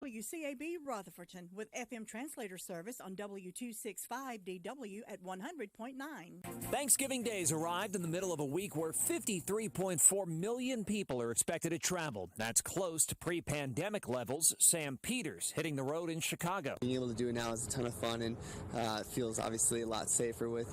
WCAB Rutherford with FM translator service on W265DW at 100.9. Thanksgiving Day's arrived in the middle of a week where 53.4 million people are expected to travel. That's close to pre-pandemic levels. Sam Peters hitting the road in Chicago. Being able to do it now is a ton of fun, and it feels obviously a lot safer with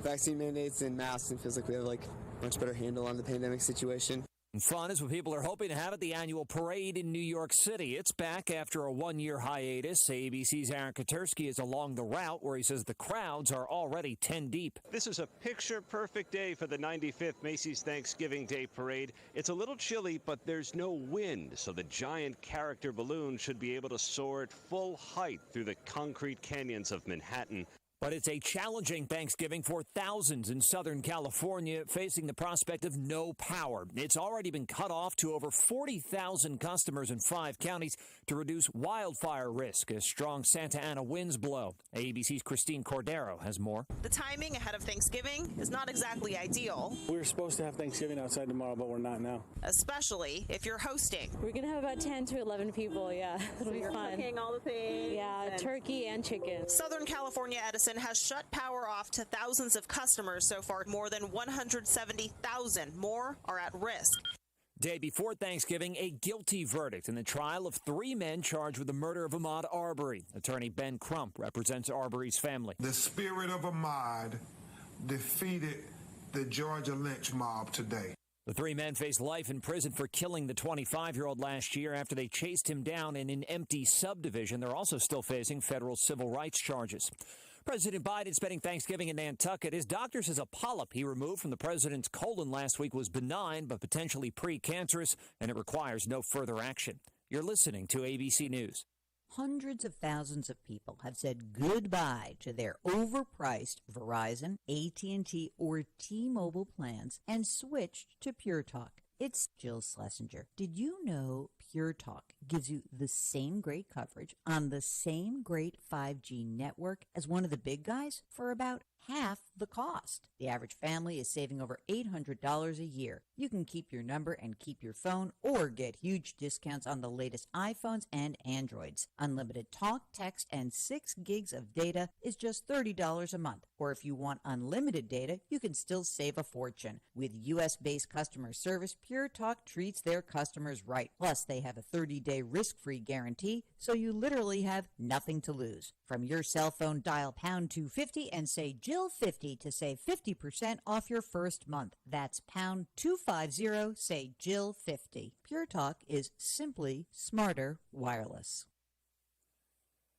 vaccine mandates and masks, and feels like we have a much better handle on the pandemic situation. And fun is what people are hoping to have at the annual parade in New York City. It's back after a one-year hiatus. ABC's Aaron Katersky is along the route where he says the crowds are already 10 deep. This is a picture-perfect day for the 95th Macy's Thanksgiving Day Parade. It's a little chilly, but there's no wind, so the giant character balloon should be able to soar at full height through the concrete canyons of Manhattan. But it's a challenging Thanksgiving for thousands in Southern California facing the prospect of no power. It's already been cut off to over 40,000 customers in 5 counties to reduce wildfire risk as strong Santa Ana winds blow. ABC's Christine Cordero has more. The timing ahead of Thanksgiving is not exactly ideal. We were supposed to have Thanksgiving outside tomorrow, but we're not now. Especially if you're hosting. We're going to have about 10 to 11 people, yeah. It'll be fun. Cooking all the things. Yeah, turkey and chicken. Southern California Edison has shut power off to thousands of customers so far. More than 170,000 more are at risk. Day before Thanksgiving, a guilty verdict in the trial of 3 men charged with the murder of Ahmaud Arbery. Attorney Ben Crump represents Arbery's family. The spirit of Ahmaud defeated the Georgia lynch mob today. The 3 men face life in prison for killing the 25-year-old last year after they chased him down in an empty subdivision. They're also still facing federal civil rights charges. President Biden spending Thanksgiving in Nantucket. His doctor says a polyp he removed from the president's colon last week was benign but potentially precancerous, and it requires no further action. You're listening to ABC News. Hundreds of thousands of people have said goodbye to their overpriced Verizon, AT&T, or T-Mobile plans and switched to Pure Talk. It's Jill Schlesinger. Did you know Pure Talk gives you the same great coverage on the same great 5G network as one of the big guys for about half the cost? The average family is saving over $800 a year. You can keep your number and keep your phone or get huge discounts on the latest iPhones and Androids. Unlimited talk, text, and 6 gigs of data is just $30 a month. Or if you want unlimited data, you can still save a fortune. With U.S.-based customer service, Pure Talk treats their customers right. Plus, they have a 30-day risk-free guarantee, so you literally have nothing to lose. From your cell phone, dial pound 250 and say Jill50 to save 50% off your first month. That's pound 250, say Jill50. Pure Talk is simply smarter wireless.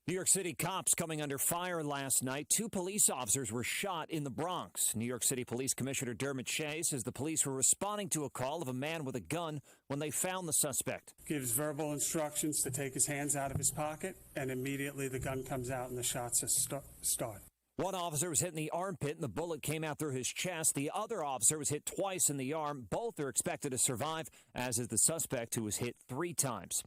New York City cops coming under fire last night. 2 police officers were shot in the Bronx. New York City Police Commissioner Dermot Shea says the police were responding to a call of a man with a gun when they found the suspect. Gives verbal instructions to take his hands out of his pocket, and immediately the gun comes out and the shots start. One officer was hit in the armpit and the bullet came out through his chest. The other officer was hit twice in the arm. Both are expected to survive, as is the suspect who was hit 3 times.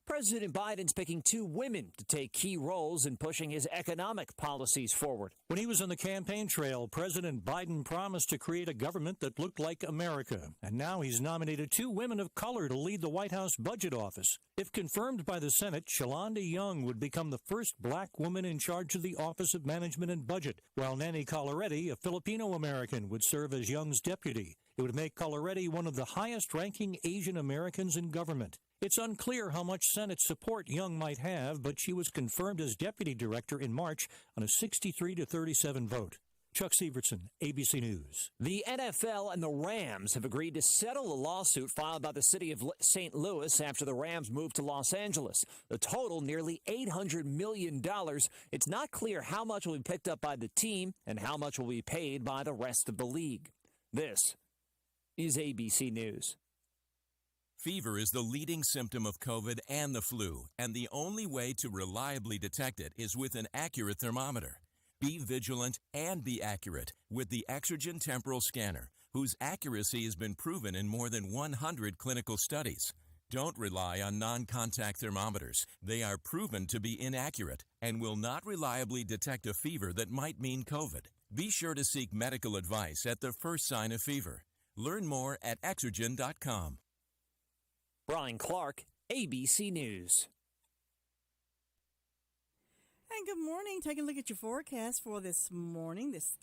President Biden's picking 2 women to take key roles in pushing his economic policies forward. When he was on the campaign trail, President Biden promised to create a government that looked like America. And now he's nominated 2 women of color to lead the White House Budget Office. If confirmed by the Senate, Shalonda Young would become the first black woman in charge of the Office of Management and Budget, while Nancy Colleretti, a Filipino-American, would serve as Young's deputy. It would make Colleretti one of the highest-ranking Asian Americans in government. It's unclear how much Senate support Young might have, but she was confirmed as deputy director in March on a 63-37 vote. Chuck Severson, ABC News. The NFL and the Rams have agreed to settle a lawsuit filed by the city of St. Louis after the Rams moved to Los Angeles. The total, nearly $800 million. It's not clear how much will be picked up by the team and how much will be paid by the rest of the league. This is ABC News. Fever is the leading symptom of COVID and the flu, and the only way to reliably detect it is with an accurate thermometer. Be vigilant and be accurate with the Exergen Temporal Scanner, whose accuracy has been proven in more than 100 clinical studies. Don't rely on non-contact thermometers. They are proven to be inaccurate and will not reliably detect a fever that might mean COVID. Be sure to seek medical advice at the first sign of fever. Learn more at Exergen.com. Brian Clark, ABC News. And good morning. Take a look at your forecast for this morning, this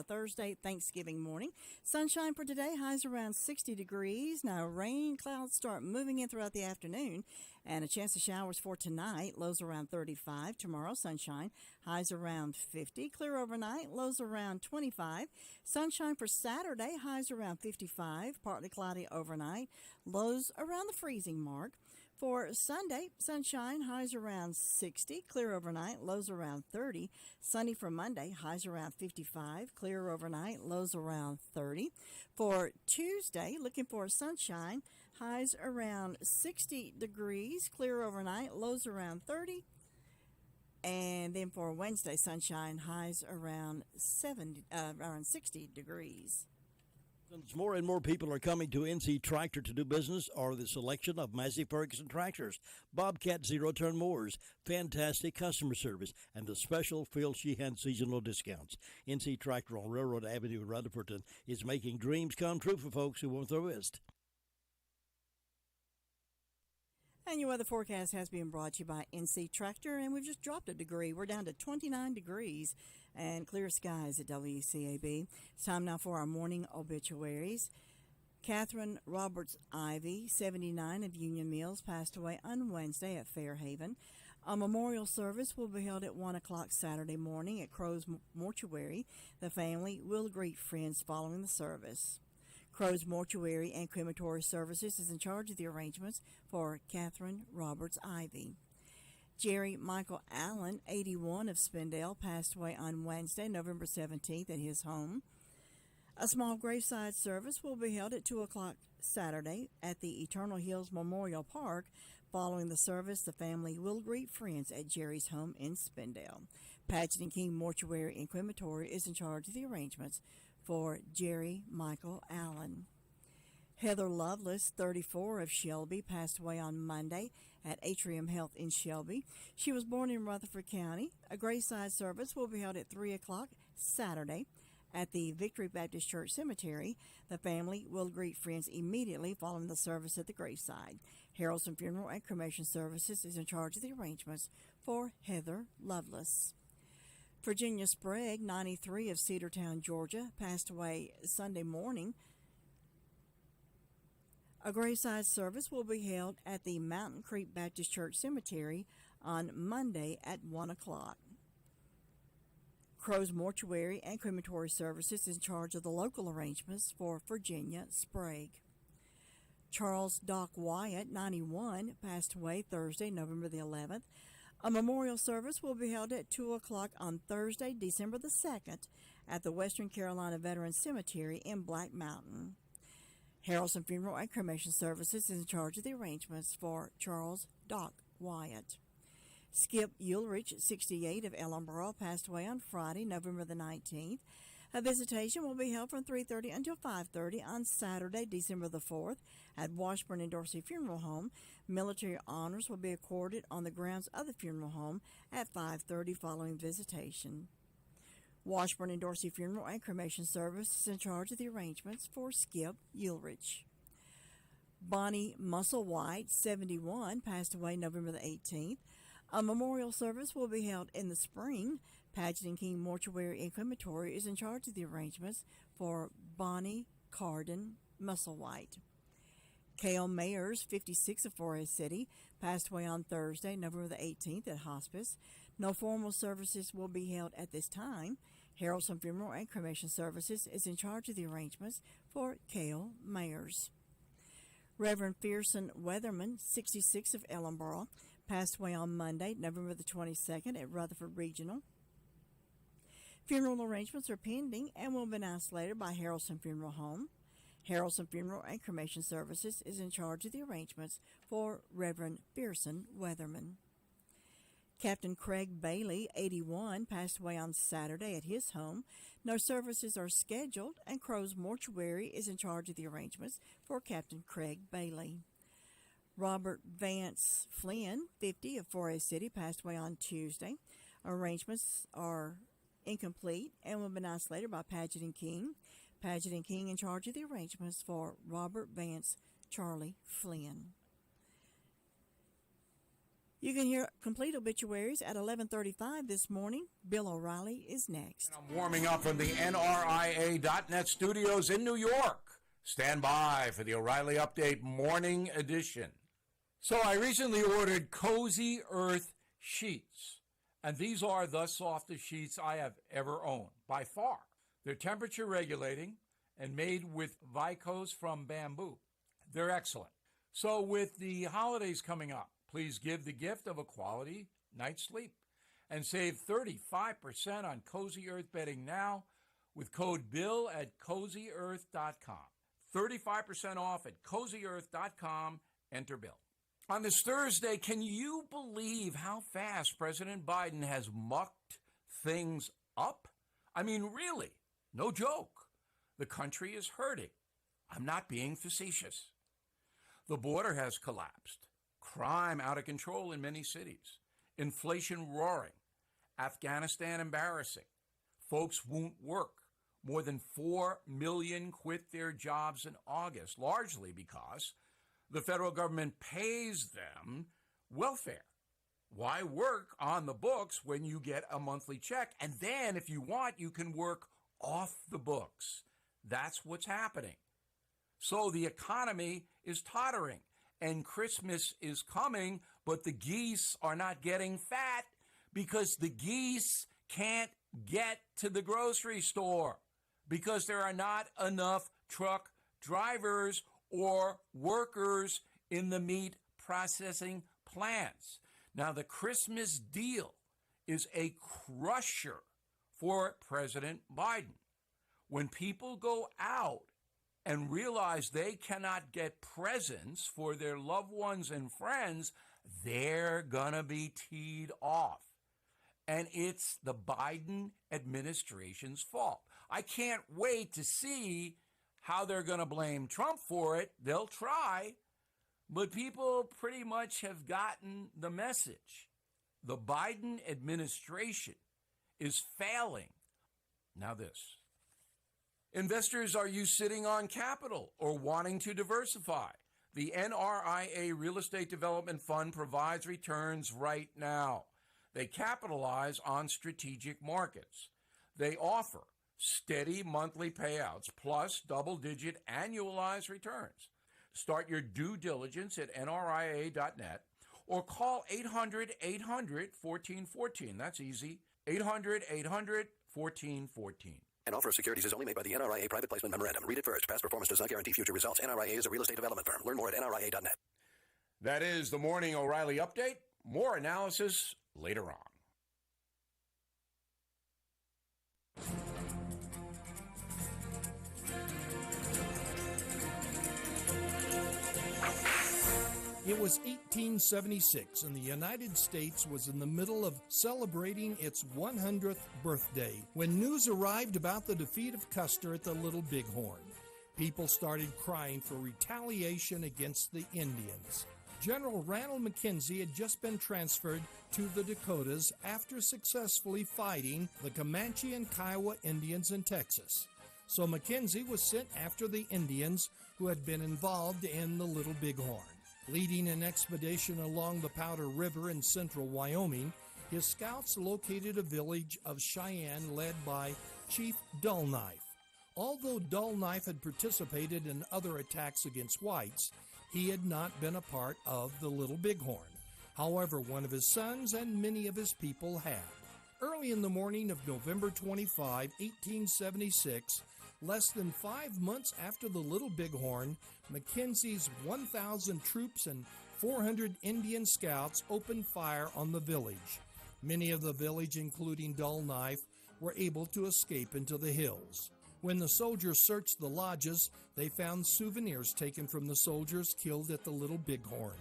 Thursday, Thanksgiving morning. Sunshine for today, highs around 60 degrees. Now, rain clouds start moving in throughout the afternoon, and a chance of showers for tonight, lows around 35. Tomorrow, sunshine, highs around 50. Clear overnight, lows around 25. Sunshine for Saturday, highs around 55. Partly cloudy overnight, lows around the freezing mark. For Sunday, sunshine, highs around 60, clear overnight, lows around 30. Sunny for Monday, highs around 55, clear overnight, lows around 30. For Tuesday, looking for sunshine, highs around 60 degrees, clear overnight, lows around 30. And then for Wednesday, sunshine, highs around 60 degrees. More and more people are coming to NC Tractor to do business or the selection of Massey Ferguson tractors, Bobcat zero-turn mowers, fantastic customer service, and the special Phil Sheehan seasonal discounts. NC Tractor on Railroad Avenue in Rutherford is making dreams come true for folks who want the rest. And your weather forecast has been brought to you by NC Tractor, and we've just dropped a degree. We're down to 29 degrees and clear skies at WCAB. It's time now for our morning obituaries. Catherine Roberts Ivy, 79 of Union Mills, passed away on Wednesday at Fairhaven. A memorial service will be held at 1 o'clock Saturday morning at Crow's Mortuary. The family will greet friends following the service. Crow's Mortuary and Crematory Services is in charge of the arrangements for Catherine Roberts Ivy. Jerry Michael Allen, 81 of Spindale, passed away on Wednesday, November 17th at his home. A small graveside service will be held at 2 o'clock Saturday at the Eternal Hills Memorial Park. Following the service, the family will greet friends at Jerry's home in Spindale. Patchen and King Mortuary and Crematory is in charge of the arrangements for Jerry Michael Allen. Heather Lovelace, 34 of Shelby, passed away on Monday at Atrium Health in Shelby. She was born in Rutherford County. A graveside service will be held at 3 o'clock Saturday at the Victory Baptist Church Cemetery. The family will greet friends immediately following the service at the graveside. Harrelson Funeral and Cremation Services is in charge of the arrangements for Heather Lovelace. Virginia Sprague, 93 of Cedartown, Georgia, passed away Sunday morning. A graveside service will be held at the Mountain Creek Baptist Church Cemetery on Monday at 1 o'clock. Crow's Mortuary and Crematory Services is in charge of the local arrangements for Virginia Sprague. Charles Doc Wyatt, 91, passed away Thursday, November the 11th. A memorial service will be held at 2 o'clock on Thursday, December the 2nd, at the Western Carolina Veterans Cemetery in Black Mountain. Harrelson Funeral and Cremation Services is in charge of the arrangements for Charles Doc Wyatt. Skip Ulrich, 68 of Ellenboro, passed away on Friday, November the 19th. A visitation will be held from 3:30 until 5:30 on Saturday, December the 4th, at Washburn and Dorsey Funeral Home. Military honors will be accorded on the grounds of the funeral home at 5:30 following visitation. Washburn and Dorsey Funeral and Cremation Service is in charge of the arrangements for Skip Ulrich. Bonnie Musselwhite, 71, passed away November the 18th. A memorial service will be held in the spring. Patchen and King Mortuary and Crematory is in charge of the arrangements for Bonnie Carden Musselwhite. Cale Mayers, 56 of Forest City, passed away on Thursday, November the 18th at hospice. No formal services will be held at this time. Harrelson Funeral and Cremation Services is in charge of the arrangements for Cale Mayers. Reverend Pearson Weatherman, 66 of Ellenboro, passed away on Monday, November the 22nd at Rutherford Regional. Funeral arrangements are pending and will be announced later by Harrelson Funeral Home. Harrelson Funeral and Cremation Services is in charge of the arrangements for Reverend Pearson Weatherman. Captain Craig Bailey, 81, passed away on Saturday at his home. No services are scheduled, and Crow's Mortuary is in charge of the arrangements for Captain Craig Bailey. Robert Vance Flynn, 50, of Forest City, passed away on Tuesday. Arrangements are incomplete and will be announced later by Paget and King. Paget and King in charge of the arrangements for Robert Vance Charlie Flynn. You can hear complete obituaries at 11:35 this morning. Bill O'Reilly is next. I'm warming up from the NRIA.net studios in New York. Stand by for the O'Reilly Update Morning Edition. So I recently ordered Cozy Earth sheets, and these are the softest sheets I have ever owned, by far. They're temperature regulating and made with viscose from bamboo. They're excellent. So with the holidays coming up, please give the gift of a quality night's sleep and save 35% on Cozy Earth bedding now with code BILL at CozyEarth.com. 35% off at CozyEarth.com. Enter BILL. On this Thursday, can you believe how fast President Biden has mucked things up? I mean, really, no joke. The country is hurting. I'm not being facetious. The border has collapsed. Crime out of control in many cities. Inflation roaring. Afghanistan embarrassing. Folks won't work. More than 4 million quit their jobs in August, largely because the federal government pays them welfare. Why work on the books when you get a monthly check? And then, if you want, you can work off the books. That's what's happening. So the economy is tottering, and Christmas is coming, but the geese are not getting fat because the geese can't get to the grocery store because there are not enough truck drivers or workers in the meat processing plants. Now, the Christmas deal is a crusher for President Biden. When people go out and realize they cannot get presents for their loved ones and friends, they're gonna be teed off. And it's the Biden administration's fault. I can't wait to see how they're going to blame Trump for it. They'll try, but people pretty much have gotten the message. The Biden administration is failing. Now this. Investors, are you sitting on capital or wanting to diversify? The NRIA Real Estate Development Fund provides returns right now. They capitalize on strategic markets. They offer steady monthly payouts plus double-digit annualized returns. Start your due diligence at nria.net or call 800-800-1414. That's easy, 800-800-1414. An offer of securities is only made by the NRIA Private Placement Memorandum. Read it first. Past performance does not guarantee future results. NRIA is a real estate development firm. Learn more at nria.net. That is the Morning O'Reilly Update. More analysis later on. It was 1876, and the United States was in the middle of celebrating its 100th birthday when news arrived about the defeat of Custer at the Little Bighorn. People started crying for retaliation against the Indians. General Randall McKenzie had just been transferred to the Dakotas after successfully fighting the Comanche and Kiowa Indians in Texas. So McKenzie was sent after the Indians who had been involved in the Little Bighorn. Leading an expedition along the Powder River in central Wyoming, his scouts located a village of Cheyenne led by Chief Dull Knife. Although Dull Knife had participated in other attacks against whites, he had not been a part of the Little Bighorn. However, one of his sons and many of his people had. Early in the morning of November 25, 1876, less than 5 months after the Little Bighorn, Mackenzie's 1,000 troops and 400 Indian scouts opened fire on the village. Many of the village, including Dull Knife, were able to escape into the hills. When the soldiers searched the lodges, they found souvenirs taken from the soldiers killed at the Little Bighorn.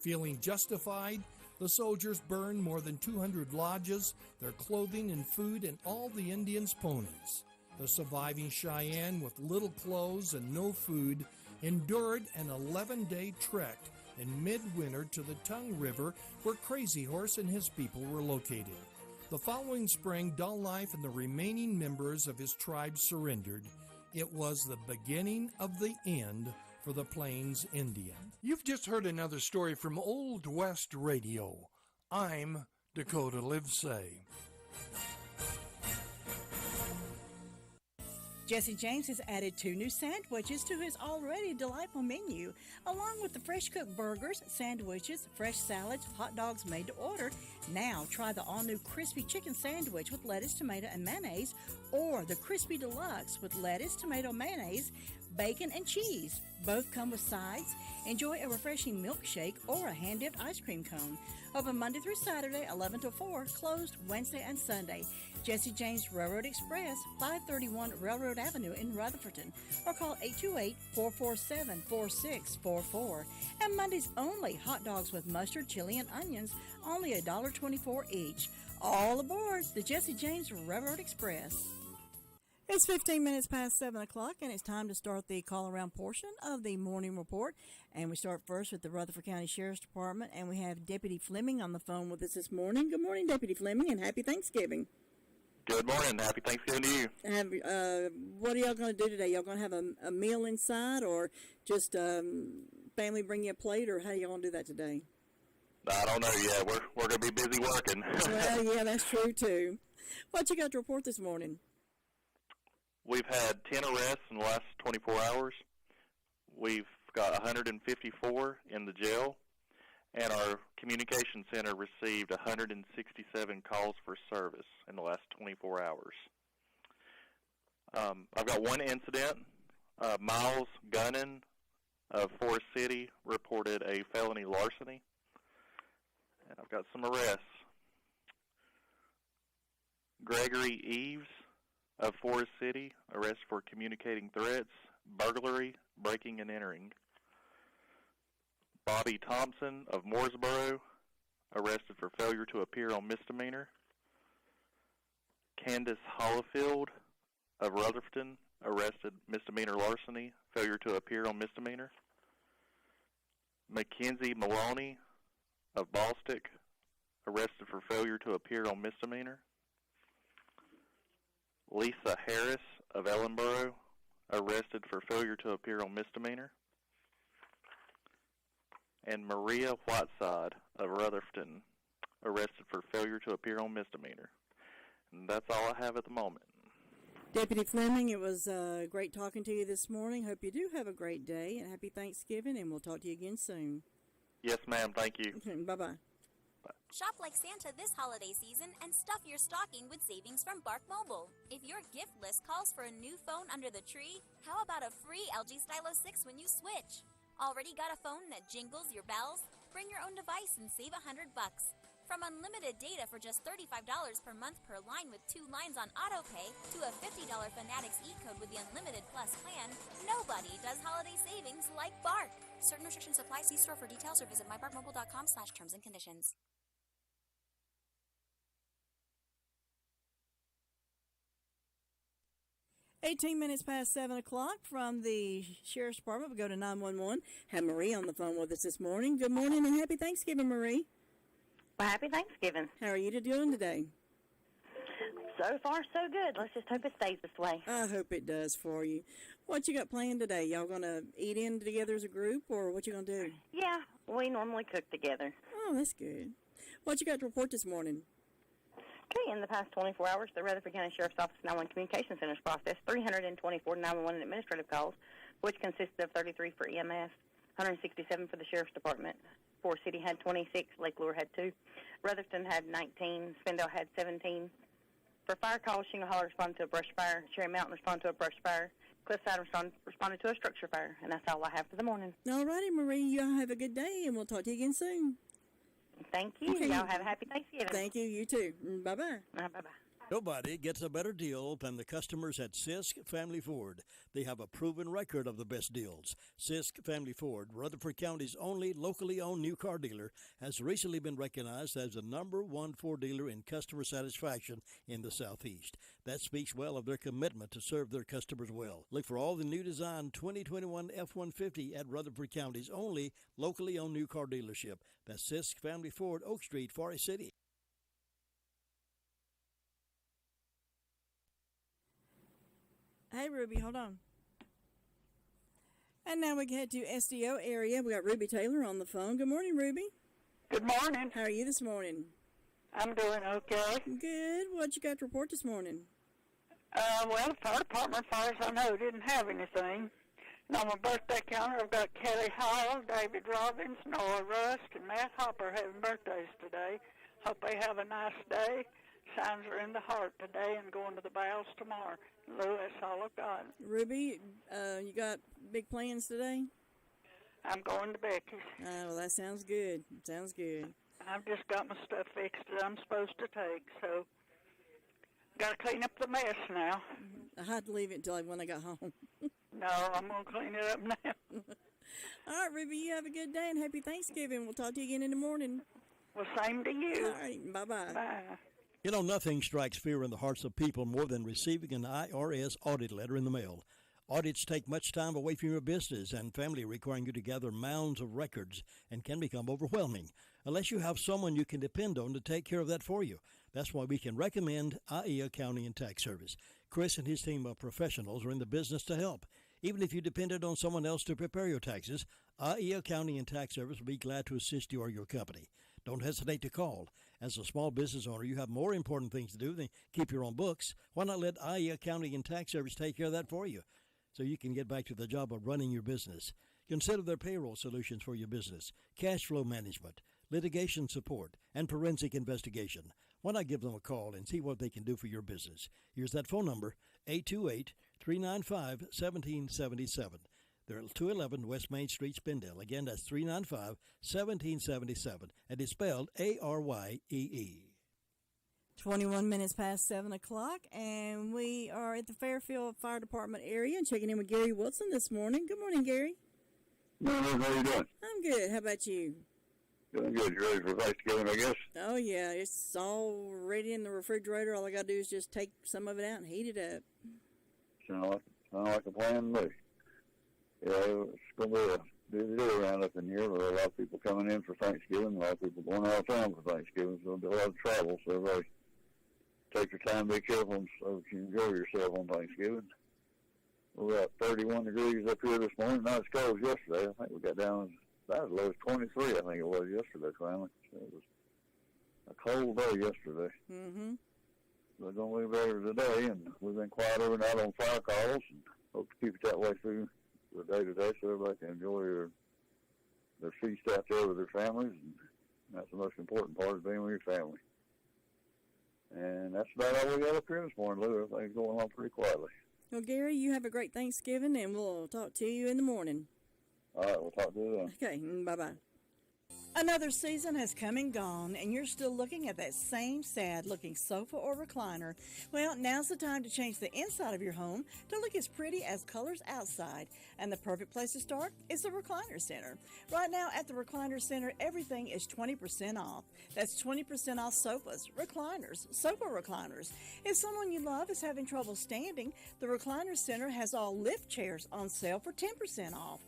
Feeling justified, the soldiers burned more than 200 lodges, their clothing and food, and all the Indians' ponies. The surviving Cheyenne, with little clothes and no food, endured an 11-day trek in midwinter to the Tongue River where Crazy Horse and his people were located. The following spring, Dull Knife and the remaining members of his tribe surrendered. It was the beginning of the end for the Plains Indian. You've just heard another story from Old West Radio. I'm Dakota Livesay. Jesse James has added 2 new sandwiches to his already delightful menu, along with the fresh-cooked burgers, sandwiches, fresh salads, hot dogs made to order. Now try the all-new crispy chicken sandwich with lettuce, tomato, and mayonnaise, or the crispy deluxe with lettuce, tomato, mayonnaise, bacon, and cheese. Both come with sides. Enjoy a refreshing milkshake or a hand-dipped ice cream cone. Open Monday through Saturday, 11 to 4, closed Wednesday and Sunday. Jesse James Railroad Express, 531 Railroad Avenue in Rutherford, or call 828-447-4644. And Mondays only, hot dogs with mustard, chili, and onions, only $1.24 each. All aboard the Jesse James Railroad Express. It's 15 minutes past 7 o'clock, and it's time to start the call-around portion of the morning report. And we start first with the Rutherford County Sheriff's Department, and we have Deputy Fleming on the phone with us this morning. Good morning, Deputy Fleming, and happy Thanksgiving. Good morning. Happy Thanksgiving to you. What are y'all going to do today? Y'all going to have a meal inside, or just family bring you a plate, or how y'all going to do that today? I don't know yet. We're going to be busy working. Well, yeah, that's true, too. What you got to report this morning? We've had 10 arrests in the last 24 hours. We've got 154 in the jail, and our communication center received 167 calls for service in the last 24 hours. I've got one incident. Miles Gunnan of Forest City reported a felony larceny, and I've got some arrests. Gregory Eves of Forest City, arrested for communicating threats, burglary, breaking and entering. Bobby Thompson of Mooresboro, arrested for failure to appear on misdemeanor. Candace Hollifield of Rutherford, arrested misdemeanor larceny, failure to appear on misdemeanor. Mackenzie Maloney of Ballstick, arrested for failure to appear on misdemeanor. Lisa Harris of Ellenboro, arrested for failure to appear on misdemeanor. And Maria Whiteside of Rutherford, arrested for failure to appear on misdemeanor. And that's all I have at the moment. Deputy Fleming, it was great talking to you this morning. Hope you do have a great day, and happy Thanksgiving, and we'll talk to you again soon. Yes, ma'am. Thank you. Okay, bye-bye. Shop like Santa this holiday season and stuff your stocking with savings from Bark Mobile. If your gift list calls for a new phone under the tree, how about a free LG Stylo 6 when you switch? Already got a phone that jingles your bells? Bring your own device and save $100. From unlimited data for just $35 per month per line with 2 lines on autopay to a $50 Fanatics e-code with the Unlimited Plus plan, nobody does holiday savings like Bark. Certain restrictions apply. See store for details or visit mybarkmobile.com/terms and conditions. 18 minutes past 7 o'clock from the Sheriff's Department. We go to 911. Have Marie on the phone with us this morning. Good morning and happy Thanksgiving, Marie. Well, happy Thanksgiving. How are you doing today? So far, so good. Let's just hope it stays this way. I hope it does for you. What you got planned today? Y'all going to eat in together as a group, or what you going to do? Yeah, we normally cook together. Oh, that's good. What you got to report this morning? Okay, in the past 24 hours, the Rutherford County Sheriff's Office 911 Communication Centers processed 324 911 administrative calls, which consisted of 33 for EMS, 167 for the Sheriff's Department. Forest City had 26, Lake Lure had 2, Rutherford had 19, Spindale had 17. For fire calls, Shingle Hollow responded to a brush fire, Cherry Mountain responded to a brush fire, Cliffside responded to a structure fire, and that's all I have for the morning. All righty, Marie, y'all have a good day, and we'll talk to you again soon. Thank you. Okay. Y'all have a happy Thanksgiving. Thank you. You too. Bye-bye. Bye-bye. Nobody gets a better deal than the customers at Sisk Family Ford. They have a proven record of the best deals. Sisk Family Ford, Rutherford County's only locally owned new car dealer, has recently been recognized as the #1 Ford dealer in customer satisfaction in the Southeast. That speaks well of their commitment to serve their customers well. Look for all the new design 2021 F-150 at Rutherford County's only locally owned new car dealership. That's Sisk Family Ford, Oak Street, Forest City. Hey, Ruby, hold on. And now we head to SDO area. We got Ruby Taylor on the phone. Good morning, Ruby. Good morning. How are you this morning? I'm doing okay. Good. What you got to report this morning? Well, the fire department, as far as I know, didn't have anything. And on my birthday counter, I've got Kelly Hall, David Robbins, Noah Rust, and Matt Hopper having birthdays today. Hope they have a nice day. Signs are in the heart today and going to the bowels tomorrow. Lou, that's all I've got. Ruby, you got big plans today? I'm going to Becky's. Oh, well, that sounds good. Sounds good. I've just got my stuff fixed that I'm supposed to take, so got to clean up the mess now. I had to leave it until when I got home. No, I'm going to clean it up now. All right, Ruby, you have a good day and happy Thanksgiving. We'll talk to you again in the morning. Well, same to you. All right, bye-bye. Bye. You know, nothing strikes fear in the hearts of people more than receiving an IRS audit letter in the mail. Audits take much time away from your business and family, requiring you to gather mounds of records, and can become overwhelming unless you have someone you can depend on to take care of that for you. That's why we can recommend IE Accounting and Tax Service. Chris and his team of professionals are in the business to help. Even if you depended on someone else to prepare your taxes, IE Accounting and Tax Service will be glad to assist you or your company. Don't hesitate to call. As a small business owner, you have more important things to do than keep your own books. Why not let IE Accounting and Tax Service take care of that for you so you can get back to the job of running your business? Consider their payroll solutions for your business, cash flow management, litigation support, and forensic investigation. Why not give them a call and see what they can do for your business? Here's that phone number, 828-395-1777. They're at 211 West Main Street, Spindale. Again, that's 395-1777, and it's spelled A-R-Y-E-E. 21 minutes past 7 o'clock, and we are at the Fairfield Fire Department area and checking in with Gary Wilson this morning. Good morning, Gary. Good morning. How you doing? I'm good. How about you? Doing good. You ready for Thanksgiving, I guess? Oh, yeah. It's all ready in the refrigerator. All I got to do is just take some of it out and heat it up. Sound like a plan to me. Yeah, it's going to be a busy day around up in here. There are a lot of people coming in for Thanksgiving. A lot of people going out of town for Thanksgiving. So there'll be a lot of travel. So everybody take your time, be careful, so you can enjoy yourself on Thanksgiving. We're at 31 degrees up here this morning. Not as cold as yesterday. I think we got down as low as 23, I think it was yesterday, finally. It was a cold day yesterday. Mm-hmm. We're going to be better today, and we've been quiet over night on fire calls, and hope to keep it that way through the day today so everybody can enjoy their feast out there with their families, and that's the most important part, is being with your family. And that's about all we got up here this morning, Lou. Everything's going on pretty quietly. Well, Gary, you have a great Thanksgiving, and we'll talk to you in the morning. All right, we'll talk to you then. Okay, bye-bye. Another season has come and gone, and you're still looking at that same sad-looking sofa or recliner. Well, now's the time to change the inside of your home to look as pretty as colors outside. And the perfect place to start is the Recliner Center. Right now at the Recliner Center, everything is 20% off. That's 20% off sofas, recliners, sofa recliners. If someone you love is having trouble standing, the Recliner Center has all lift chairs on sale for 10% off.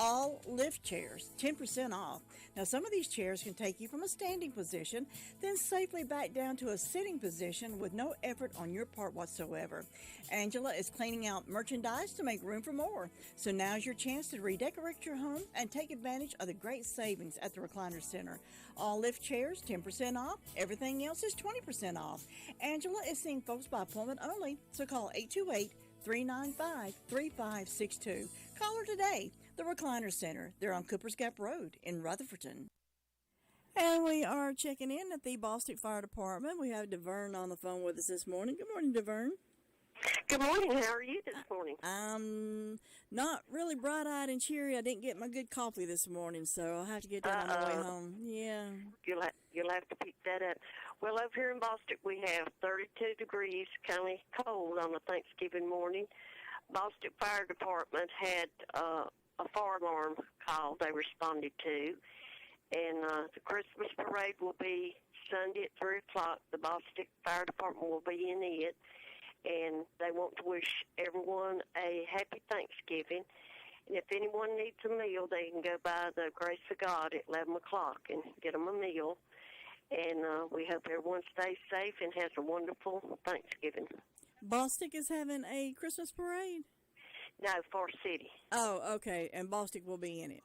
All lift chairs, 10% off. Now, some of these chairs can take you from a standing position, then safely back down to a sitting position with no effort on your part whatsoever. Angela is cleaning out merchandise to make room for more. So now's your chance to redecorate your home and take advantage of the great savings at the Recliner Center. All lift chairs, 10% off. Everything else is 20% off. Angela is seeing folks by appointment only, so call 828-395-3562. Call her today. The Recliner Center. They're on Cooper's Gap Road in Rutherford. And we are checking in at the Bostic Fire Department. We have DeVern on the phone with us this morning. Good morning, DeVern. Good morning. How are you this morning? I'm not really bright-eyed and cheery. I didn't get my good coffee this morning, so I'll have to get that on the way home. Yeah. You'll have to pick that up. Well, over here in Bostic, we have 32 degrees, kind of cold on a Thanksgiving morning. Bostic Fire Department had a fire alarm call they responded to, and the Christmas parade will be Sunday at 3 o'clock. The Bostic Fire Department will be in it, and they want to wish everyone a happy Thanksgiving. And if anyone needs a meal, they can go by the Grace of God at 11 o'clock and get them a meal. And we hope everyone stays safe and has a wonderful Thanksgiving. Bostic is having a Christmas parade? No, Forest City. Oh, okay. And Bostic will be in it.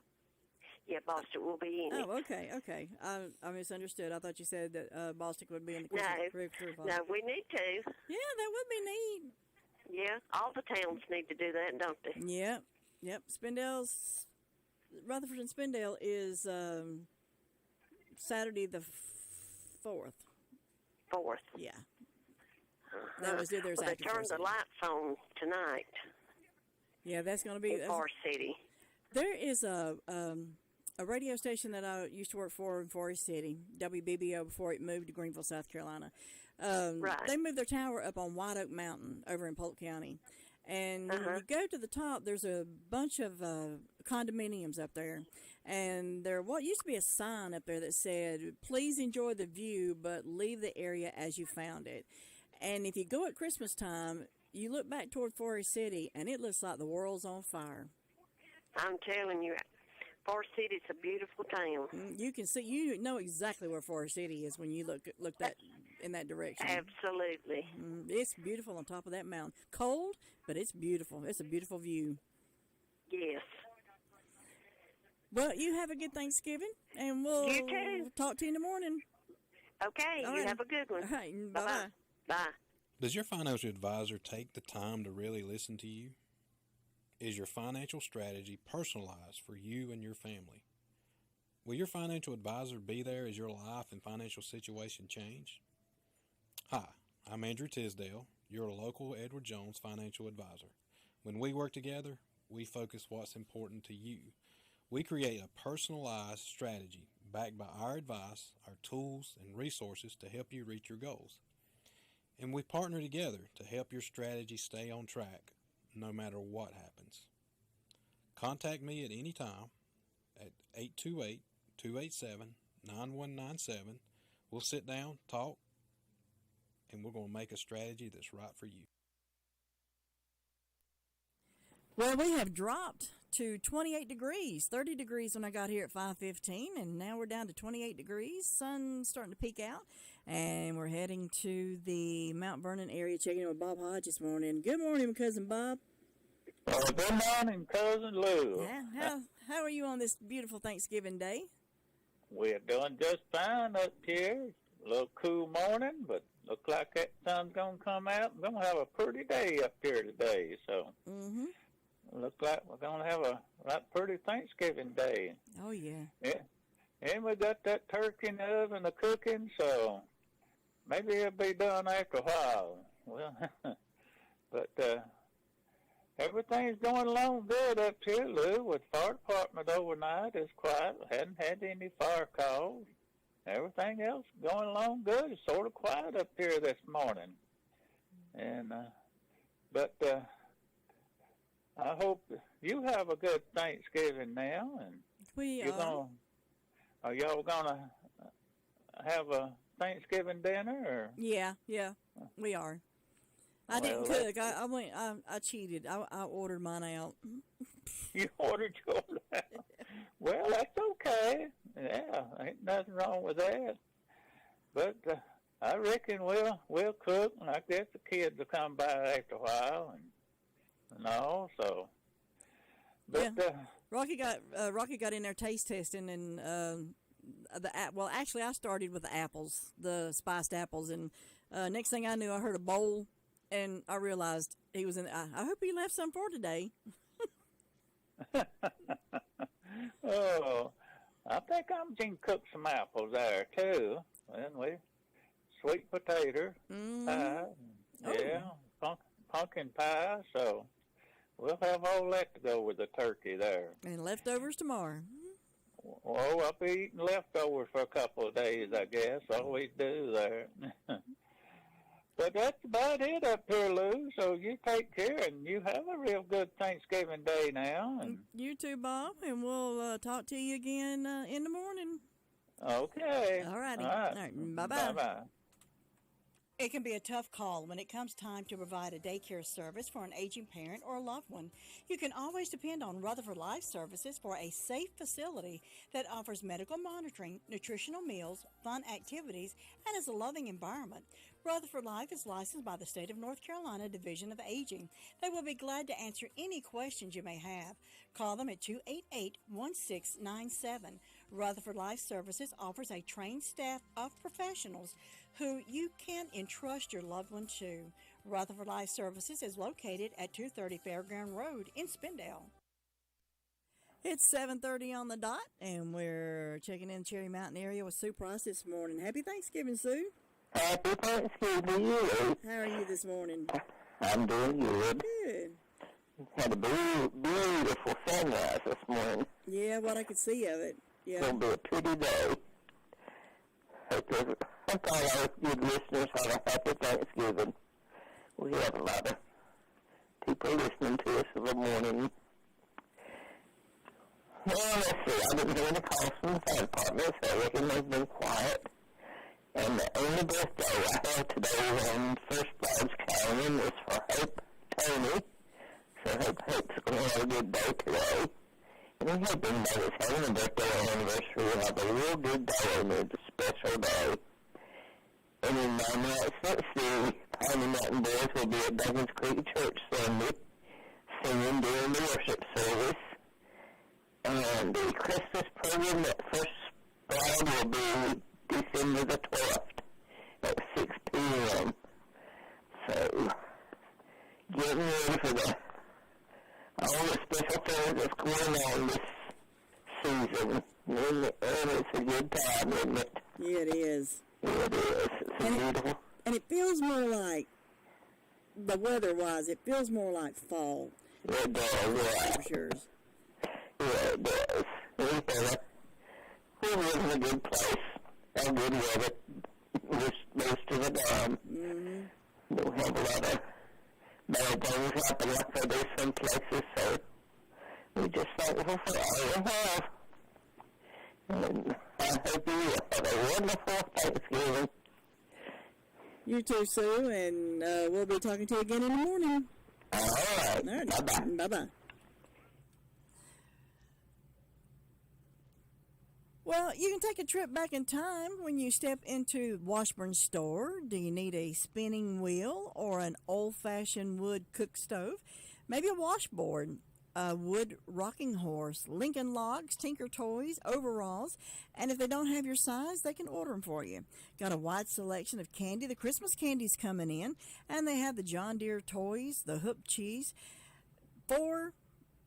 Yeah, Boston will be in it. Oh, okay. I misunderstood. I thought you said that Boston would be in the Christmas tree. No, we need to. Yeah, that would be neat. Yeah, all the towns need to do that, don't they? Yep. Rutherford and Spindale is Saturday the 4th. 4th. Yeah. That was there's well, they turned the lights on tonight. Yeah, that's going to be in Forest City. There is a radio station that I used to work for in Forest City, WBBO, before it moved to Greenville, South Carolina. Right. They moved their tower up on White Oak Mountain over in Polk County. And when you go to the top, there's a bunch of condominiums up there. And there what used to be a sign up there that said, "Please enjoy the view, but leave the area as you found it." And if you go at Christmas time, you look back toward Forest City, and it looks like the world's on fire. I'm telling you, Forest City's a beautiful town. You can see, you know exactly where Forest City is when you look that in that direction. Absolutely. It's beautiful on top of that mountain. Cold, but it's beautiful. It's a beautiful view. Yes. Well, you have a good Thanksgiving, and we'll talk to you in the morning. Okay, All you right. have a good one. All right, bye-bye. Bye. Does your financial advisor take the time to really listen to you? Is your financial strategy personalized for you and your family? Will your financial advisor be there as your life and financial situation change? Hi, I'm Andrew Tisdale, your local Edward Jones financial advisor. When we work together, we focus what's important to you. We create a personalized strategy backed by our advice, our tools, and resources to help you reach your goals. And we partner together to help your strategy stay on track no matter what happens. Contact me at any time at 828-287-9197. We'll sit down, talk, and we're going to make a strategy that's right for you. Well, we have dropped to 28 degrees, 30 degrees when I got here at 5:15, and now we're down to 28 degrees. Sun's starting to peek out, and we're heading to the Mount Vernon area, checking in with Bob Hodge this morning. Good morning, Cousin Bob. Good morning, Cousin Lou. Yeah, how are you on this beautiful Thanksgiving Day? We're doing just fine up here. A little cool morning, but look like that sun's going to come out. We're going to have a pretty day up here today, so look like we're going to have a pretty Thanksgiving day. Oh, yeah. And we got that turkey in the oven cooking, so maybe it'll be done after a while. Well, but everything's going along good up here, Lou, with fire department overnight. It's quiet. Hadn't had any fire calls. Everything else going along good. It's sort of quiet up here this morning. And but I hope you have a good Thanksgiving now. And are y'all gonna have a Thanksgiving dinner? Or? Yeah, we are. I didn't cook. I cheated. I ordered mine out. You ordered yours out? Well, that's okay. Yeah, ain't nothing wrong with that. But I reckon we'll cook, and I guess the kids will come by after a while, and all. So, but Rocky got in there taste testing, and actually I started with the apples, the spiced apples, and next thing I knew, I heard a bowl. And I realized he was in. I hope he left some for today. Oh, I think I'm going to cook some apples there too. And sweet potato pie, pumpkin pie. So we'll have all that to go with the turkey there. And leftovers tomorrow. Oh, I'll be eating leftovers for a couple of days, I guess. Always do there. But that's about it up here, Lou. So you take care, and you have a real good Thanksgiving Day now. And you too, Bob, and we'll talk to you again in the morning. Okay. All righty. All right. All right. Bye-bye. Bye-bye. It can be a tough call when it comes time to provide a daycare service for an aging parent or a loved one. You can always depend on Rutherford Life Services for a safe facility that offers medical monitoring, nutritional meals, fun activities, and is a loving environment. Rutherford Life is licensed by the State of North Carolina Division of Aging. They will be glad to answer any questions you may have. Call them at 288-1697. Rutherford Life Services offers a trained staff of professionals who you can entrust your loved one to. Rutherford Life Services is located at 230 Fairground Road in Spindale. It's 7:30 on the dot, and we're checking in Cherry Mountain area with Sue Price this morning. Happy Thanksgiving, Sue. Happy Thanksgiving to you. How are you this morning? I'm doing good. Good. Had a beautiful sunrise this morning. Yeah, what I could see of it. Yeah. It's going to be a pretty day. Hope all our good listeners have a happy Thanksgiving. We have a lot of people listening to us in the morning. Well, let's see. I didn't hear any calls from the fire department, so I reckon they've been quiet. And the only birthday I have today on First Flags County is for Hope Tony. So Hope's going to have a good day today. And we hope everybody's having a birthday or anniversary will have a real good day and it's a special day. And in my nights, let's see, Piney Mountain Boys will be at Duggins Creek Church Sunday, singing during the worship service. And the Christmas program at First Flag will be December the 12th at 6 p.m. So, getting ready for all the special things that's going on this season. And it's a good time, isn't it? Yeah, it is. Yeah, it is. It's beautiful. And it feels more like, the weather-wise, it feels more like fall. It does, yeah. Temperatures. Yeah, it does. We live in a good place. Our good weather most of the time. Mm-hmm. Don't have a lot of bad things happen like they do some places, so we're just thankful for all we have. And I hope you have a wonderful Thanksgiving. You too, Sue, and we'll be talking to you again in the morning. All right. Bye-bye. Bye-bye. Well, you can take a trip back in time when you step into Washburn store. Do you need a spinning wheel or an old-fashioned wood cook stove? Maybe a washboard, a wood rocking horse, Lincoln logs, Tinker toys, overalls, and if they don't have your size, they can order them for you. Got a wide selection of candy. The Christmas candy's coming in, and they have the John Deere toys, the Hoop cheese.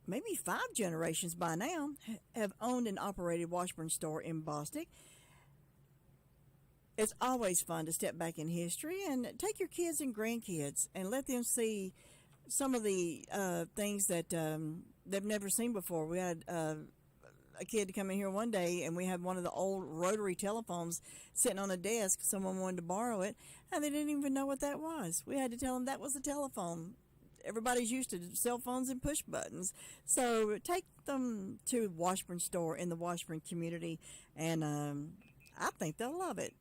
Maybe 5 generations by now have owned and operated Washburn store in Bostic. It's always fun to step back in history and take your kids and grandkids and let them see some of the things that they've never seen before. We had a kid come in here one day, and we had one of the old rotary telephones sitting on a desk. Someone wanted to borrow it, and they didn't even know what that was. We had to tell them that was a telephone. Everybody's used to cell phones and push buttons. So take them to Washburn store in the Washburn community, and I think they'll love it.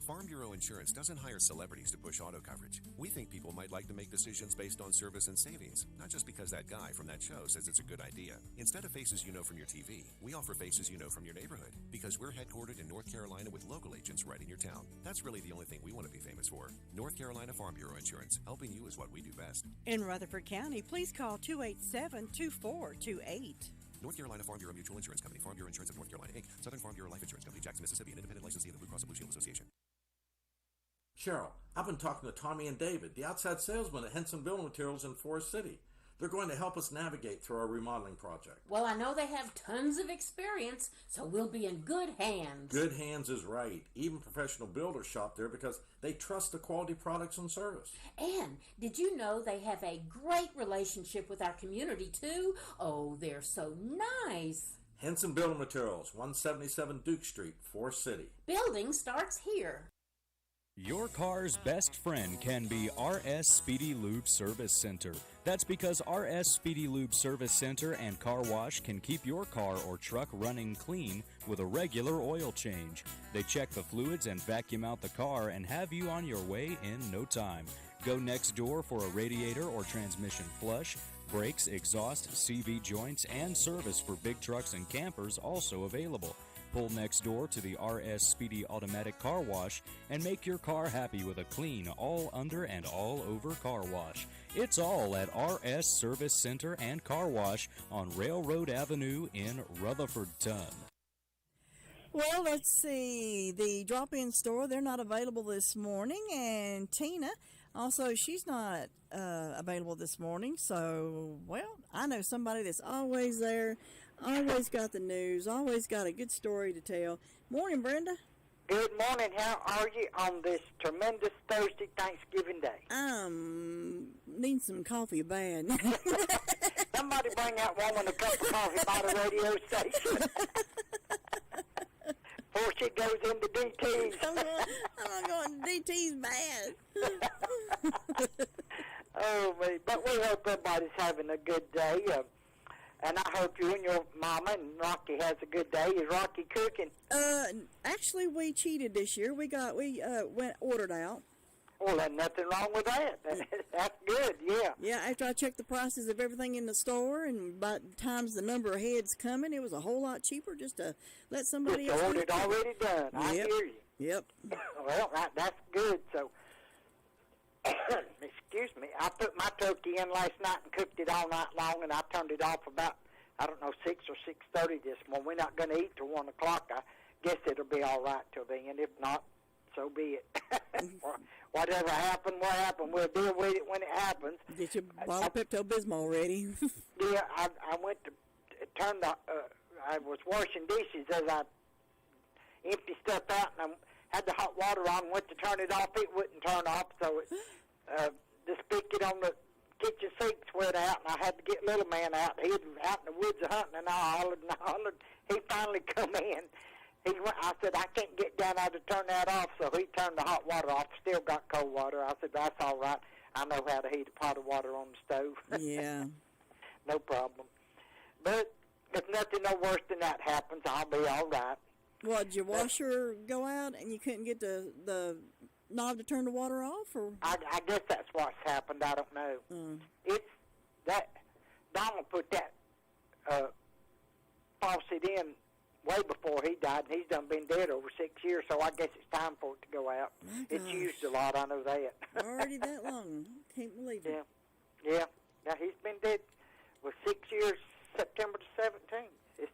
Farm Bureau Insurance doesn't hire celebrities to push auto coverage. We think people might like to make decisions based on service and savings, not just because that guy from that show says it's a good idea. Instead of faces you know from your TV, we offer faces you know from your neighborhood, because we're headquartered in North Carolina with local agents right in your town. That's really the only thing we want to be famous for. North Carolina Farm Bureau Insurance. Helping you is what we do best. In Rutherford County, please call 287-2428. North Carolina Farm Bureau Mutual Insurance Company, Farm Bureau Insurance of North Carolina, Inc., Southern Farm Bureau Life Insurance Company, Jackson, Mississippi, an independent licensee of the Blue Cross and Blue Shield Association. Cheryl, I've been talking to Tommy and David, the outside salesmen at Henson Building Materials in Forest City. They're going to help us navigate through our remodeling project. Well, I know they have tons of experience, so we'll be in good hands. Good hands is right. Even professional builders shop there because they trust the quality products and service. And did you know they have a great relationship with our community, too? Oh, they're so nice. Henson Building Materials, 177 Duke Street, Forest City. Building starts here. Your car's best friend can be RS Speedy Lube Service Center. That's because RS Speedy Lube Service Center and Car Wash can keep your car or truck running clean with a regular oil change. They check the fluids and vacuum out the car and have you on your way in no time. Go next door for a radiator or transmission flush, brakes, exhaust, CV joints, and service for big trucks and campers also available. Pull next door to the RS Speedy Automatic Car Wash and make your car happy with a clean, all under and all over car wash. It's all at RS Service Center and Car Wash on Railroad Avenue in Rutherford. Well, let's see. The drop-in store, they're not available this morning. And Tina, also, she's not available this morning. So, well, I know somebody that's always there. Always got the news, always got a good story to tell. Morning, Brenda. Good morning. How are you on this tremendous Thursday Thanksgiving Day? Need some coffee bad. Somebody bring that woman a cup of coffee by the radio station. Before she goes into DT's. I'm going DT's bad. Oh, man. But we hope everybody's having a good day. And I hope you and your mama and Rocky has a good day. Is Rocky cooking? Actually, we cheated this year. We went ordered out. Well, there's nothing wrong with that. That's good, yeah. Yeah, after I checked the prices of everything in the store, and by the times the number of heads coming, it was a whole lot cheaper just to let somebody else. Just ordered already done. I hear you. Yep. Well, that's good. So, excuse me, I put my turkey in last night and cooked it all night long, and I turned it off about, 6 or 6:30 this morning. We're not going to eat till 1 o'clock. I guess it'll be all right till then. If not, so be it. Whatever happened, what happened. We'll deal with it when it happens. Get your bottle of Pepto-Bismol ready. Yeah, I went to turn I was washing dishes as I emptied stuff out, and I had the hot water on, went to turn it off. It wouldn't turn off, so the spigot on the kitchen sink went out, and I had to get little man out. He was out in the woods hunting, and I hollered. He finally come in. I said, I can't get down there to turn that off, so he turned the hot water off. Still got cold water. I said, that's all right. I know how to heat a pot of water on the stove. Yeah. No problem. But if nothing no worse than that happens, I'll be all right. What, did your washer go out and you couldn't get the knob to turn the water off? Or I guess that's what's happened. I don't know. It's that Donald put that faucet in way before he died, and he's done been dead over 6 years, so I guess it's time for it to go out. It's used a lot, I know that. Already that long. Can't believe it. Yeah. Now, he's been dead for 6 years, September the 17th. It's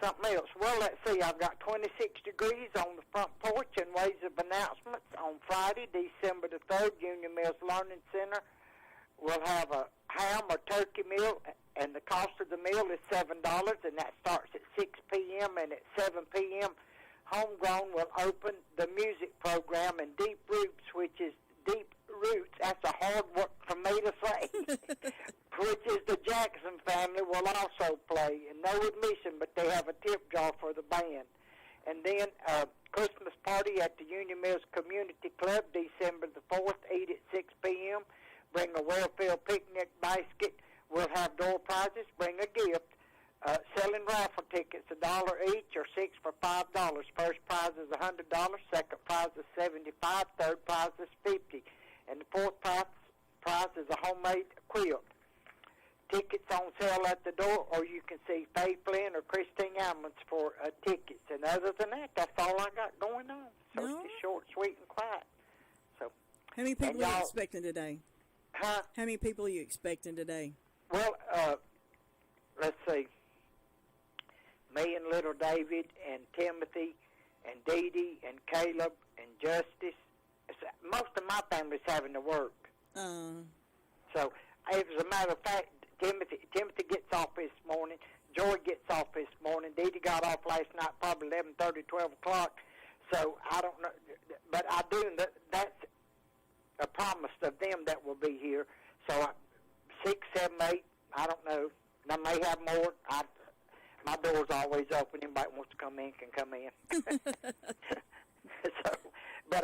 something else. Well, let's see. I've got 26 degrees on the front porch and ways of announcements. On Friday, December the 3rd, Union Mills Learning Center will have a ham or turkey meal, and the cost of the meal is $7, and that starts at 6 p.m., and at 7 p.m., Homegrown will open the music program, and Deep Roots, which is Deep Roots, that's a hard word for me to say, which is the Jackson family, will also play. And no admission, but they have a tip jar for the band. And then Christmas party at the Union Mills Community Club, December the 4th, 8 at 6 p.m. Bring a well-filled picnic basket. We'll have door prizes. Bring a gift. Selling raffle tickets, $1 each or 6 for $5. First prize is $100. Second prize is $75. Third prize is $50. And the fourth prize is a homemade quilt. Tickets on sale at the door, or you can see Faye Flynn or Christine Ammons for tickets. And other than that, that's all I got going on. So it's just short, sweet, and quiet. So, how many people are you expecting today? Huh? How many people are you expecting today? Well, let's see. Me and little David and Timothy and Dee Dee and Caleb and Justice. Most of my family's having to work. So, as a matter of fact, Timothy gets off this morning. Joy gets off this morning. Dee Dee got off last night, probably 11:30, 12 o'clock. So, I don't know. But I do. That's a promise of them that will be here. So, 6, 7, 8, I don't know. I may have more. My door's always open. Anybody wants to come in can come in.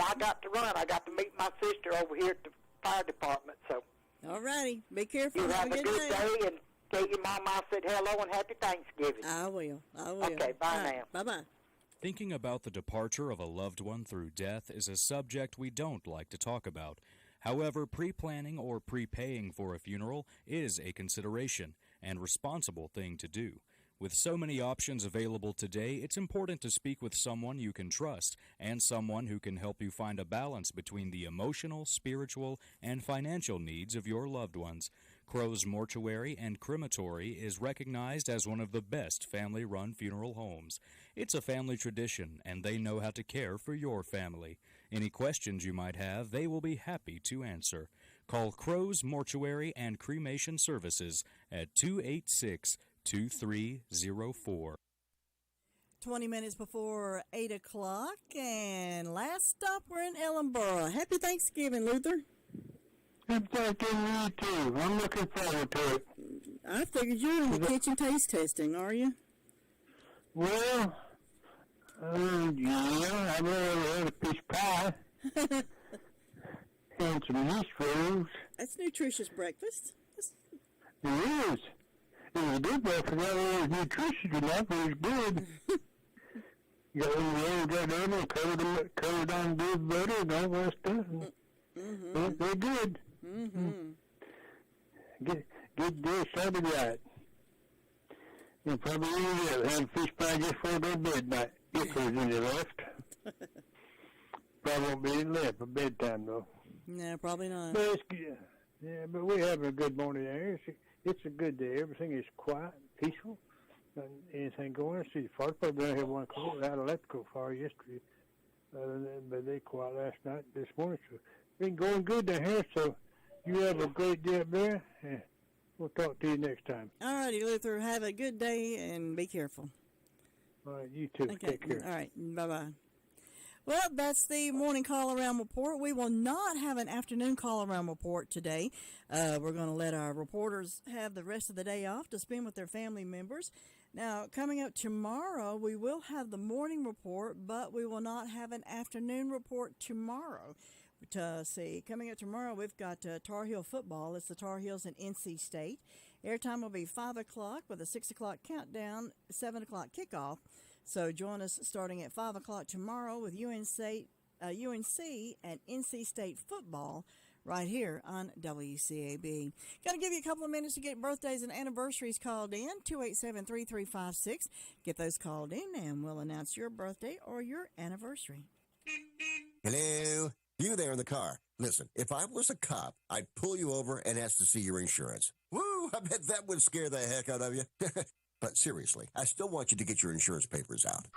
I got to run. I got to meet my sister over here at the fire department. So. All righty. Be careful. You have a good day, and tell your mom I said hello and happy Thanksgiving. I will. Okay, bye now. Bye-bye. Thinking about the departure of a loved one through death is a subject we don't like to talk about. However, pre-planning or prepaying for a funeral is a consideration and responsible thing to do. With so many options available today, it's important to speak with someone you can trust and someone who can help you find a balance between the emotional, spiritual, and financial needs of your loved ones. Crow's Mortuary and Crematory is recognized as one of the best family-run funeral homes. It's a family tradition, and they know how to care for your family. Any questions you might have, they will be happy to answer. Call Crow's Mortuary and Cremation Services at 286-2304. 20 minutes before 8 o'clock, and last stop, we're in Ellenboro. Happy Thanksgiving, Luther. Happy Thanksgiving to you, too. I'm looking forward to it. I figured you're in the kitchen taste testing, are you? Well, yeah, I've already had a piece of pie. And some yeast rolls. That's nutritious breakfast. It is. It was a good breakfast. I don't know if it's nutritious enough, but it's good. You got them rolls right on there, covered on good butter and all that stuff. They're good. Get this started right. And probably have a fish pie just for their bed night, if there's any left. Probably won't be any left for bedtime, though. No, probably not. But it's good. Yeah, but we're having a good morning there. It's a good day. Everything is quiet, peaceful. Not anything going on. See, the fire department had one call out electrical fire yesterday. But they quiet last night, this morning. So it's been going good down here. So you have a great day up there. And we'll talk to you next time. All righty, Luther. Have a good day and be careful. All right, you too. Okay. Take care. All right, bye-bye. Well, that's the morning call-around report. We will not have an afternoon call-around report today. We're going to let our reporters have the rest of the day off to spend with their family members. Now, coming up tomorrow, we will have the morning report, but we will not have an afternoon report tomorrow. Coming up tomorrow, we've got Tar Heel football. It's the Tar Heels and NC State. Airtime will be 5 o'clock with a 6 o'clock countdown, 7 o'clock kickoff. So join us starting at 5 o'clock tomorrow with UNC and NC State football right here on WCAB. Got to give you a couple of minutes to get birthdays and anniversaries called in, 287-3356. Get those called in, and we'll announce your birthday or your anniversary. Hello? You there in the car. Listen, if I was a cop, I'd pull you over and ask to see your insurance. Woo! I bet that would scare the heck out of you. But seriously, I still want you to get your insurance papers out.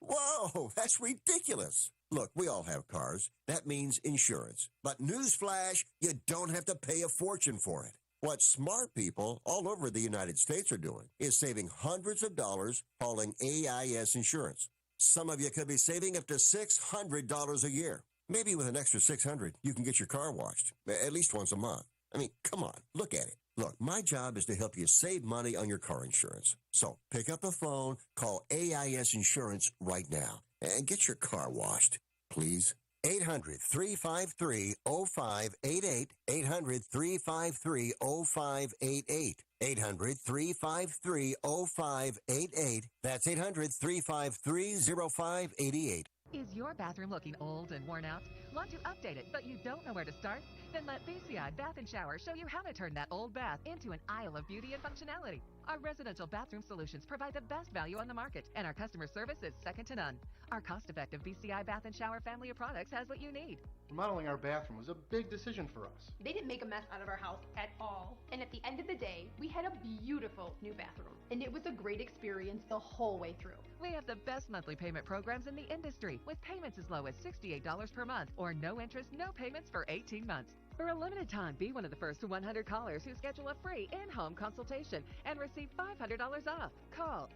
Whoa, that's ridiculous. Look, we all have cars. That means insurance. But newsflash, you don't have to pay a fortune for it. What smart people all over the United States are doing is saving hundreds of dollars hauling AIS insurance. Some of you could be saving up to $600 a year. Maybe with an extra $600, you can get your car washed, at least once a month. I mean, come on, look at it. Look, my job is to help you save money on your car insurance. So pick up the phone, call AIS Insurance right now, and get your car washed, please. 800-353-0588, 800-353-0588, 800-353-0588. That's 800-353-0588. Is your bathroom looking old and worn out? Want to update it, but you don't know where to start? Then let BCI Bath & Shower show you how to turn that old bath into an aisle of beauty and functionality. Our residential bathroom solutions provide the best value on the market, and our customer service is second to none. Our cost-effective BCI Bath & Shower family of products has what you need. Remodeling our bathroom was a big decision for us. They didn't make a mess out of our house at all. And at the end of the day, we had a beautiful new bathroom. And it was a great experience the whole way through. We have the best monthly payment programs in the industry, with payments as low as $68 per month, or no interest, no payments for 18 months. For a limited time, be one of the first 100 callers who schedule a free in-home consultation and receive $500 off. Call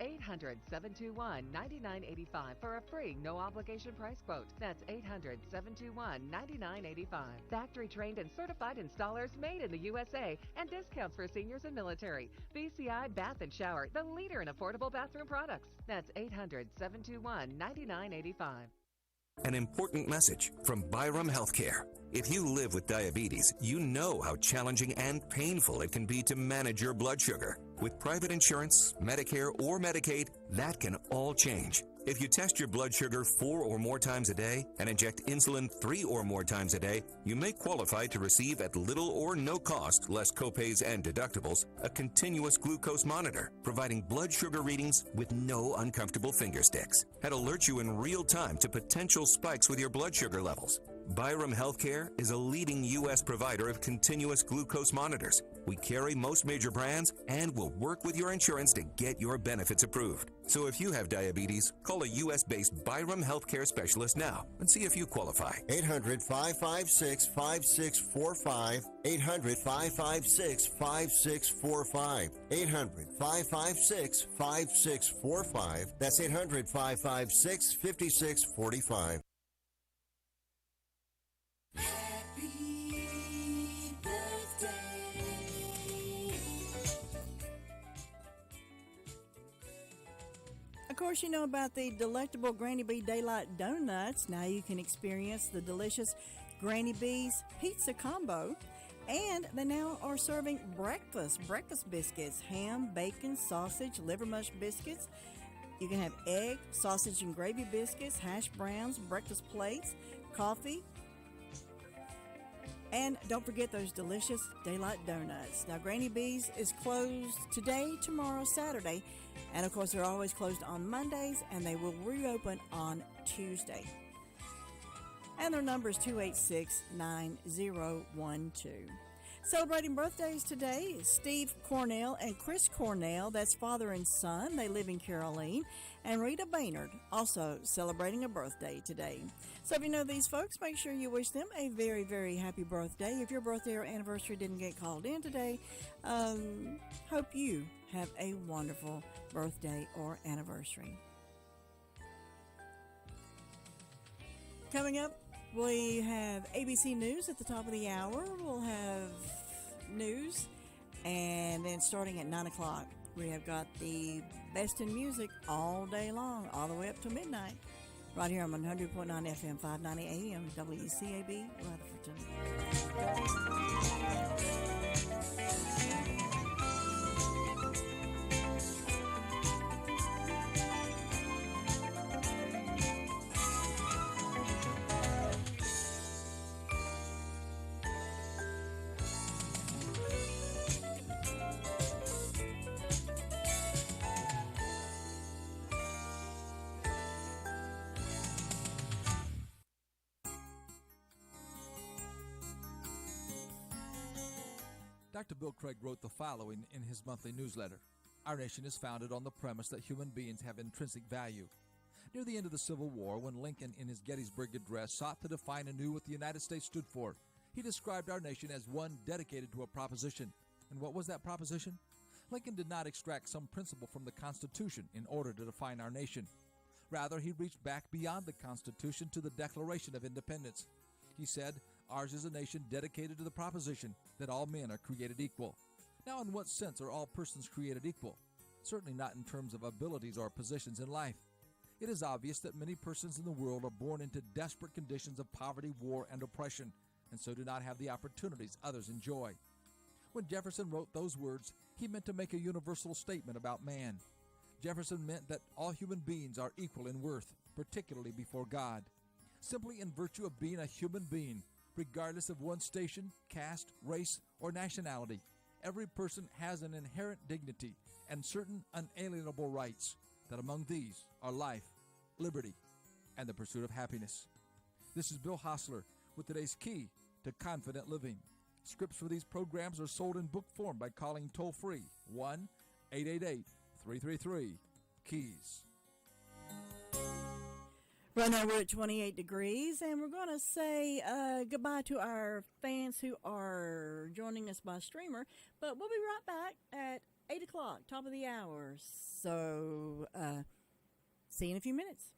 800-721-9985 for a free, no-obligation price quote. That's 800-721-9985. Factory-trained and certified installers made in the USA, and discounts for seniors and military. BCI Bath & Shower, the leader in affordable bathroom products. That's 800-721-9985. An important message from Byram Healthcare. If you live with diabetes, you know how challenging and painful it can be to manage your blood sugar. With private insurance, Medicare, or Medicaid, that can all change. If you test your blood sugar 4 or more times a day and inject insulin 3 or more times a day, you may qualify to receive at little or no cost, less copays and deductibles, a continuous glucose monitor, providing blood sugar readings with no uncomfortable finger sticks. That alerts you in real time to potential spikes with your blood sugar levels. Byram Healthcare is a leading U.S. provider of continuous glucose monitors. We carry most major brands and will work with your insurance to get your benefits approved. So if you have diabetes, call a U.S.-based Byram Healthcare specialist now and see if you qualify. 800-556-5645. 800-556-5645. 800-556-5645. That's 800-556-5645. Of course, you know about the delectable Granny Bee Daylight Donuts. Now you can experience the delicious Granny Bee's Pizza Combo. And they now are serving breakfast biscuits, ham, bacon, sausage, liver mush biscuits. You can have egg, sausage and gravy biscuits, hash browns, breakfast plates, coffee. And don't forget those delicious Daylight Donuts. Now, Granny Bee's is closed today, tomorrow, Saturday. And, of course, they're always closed on Mondays, and they will reopen on Tuesday. And their number is 286-9012. Celebrating birthdays today is Steve Cornell and Chris Cornell. That's father and son. They live in Caroline. And Rita Baynard, also celebrating a birthday today. So if you know these folks, make sure you wish them a very, very happy birthday. If your birthday or anniversary didn't get called in today, hope you have a wonderful birthday or anniversary. Coming up, we have ABC News at the top of the hour. We'll have news, and then starting at 9 o'clock, we have got the best in music all day long, all the way up to midnight, right here on 100.9 FM, 590 AM, WCAB, Rutherford. Dr. Bill Craig wrote the following in his monthly newsletter. Our nation is founded on the premise that human beings have intrinsic value. Near the end of the Civil War, when Lincoln in his Gettysburg Address sought to define anew what the United States stood for, he described our nation as one dedicated to a proposition. And what was that proposition? Lincoln did not extract some principle from the Constitution in order to define our nation. Rather, he reached back beyond the Constitution to the Declaration of Independence. He said, "Ours is a nation dedicated to the proposition that all men are created equal." Now, in what sense are all persons created equal? Certainly not in terms of abilities or positions in life. It is obvious that many persons in the world are born into desperate conditions of poverty, war, and oppression, and so do not have the opportunities others enjoy. When Jefferson wrote those words, he meant to make a universal statement about man. Jefferson meant that all human beings are equal in worth, particularly before God. Simply in virtue of being a human being, regardless of one's station, caste, race, or nationality, every person has an inherent dignity and certain unalienable rights, that among these are life, liberty, and the pursuit of happiness. This is Bill Hostler with today's Key to Confident Living. Scripts for these programs are sold in book form by calling toll-free 1-888-333-KEYS. Right now we're at 28 degrees, and we're going to say goodbye to our fans who are joining us by streamer, but we'll be right back at 8 o'clock, top of the hour. So see you in a few minutes.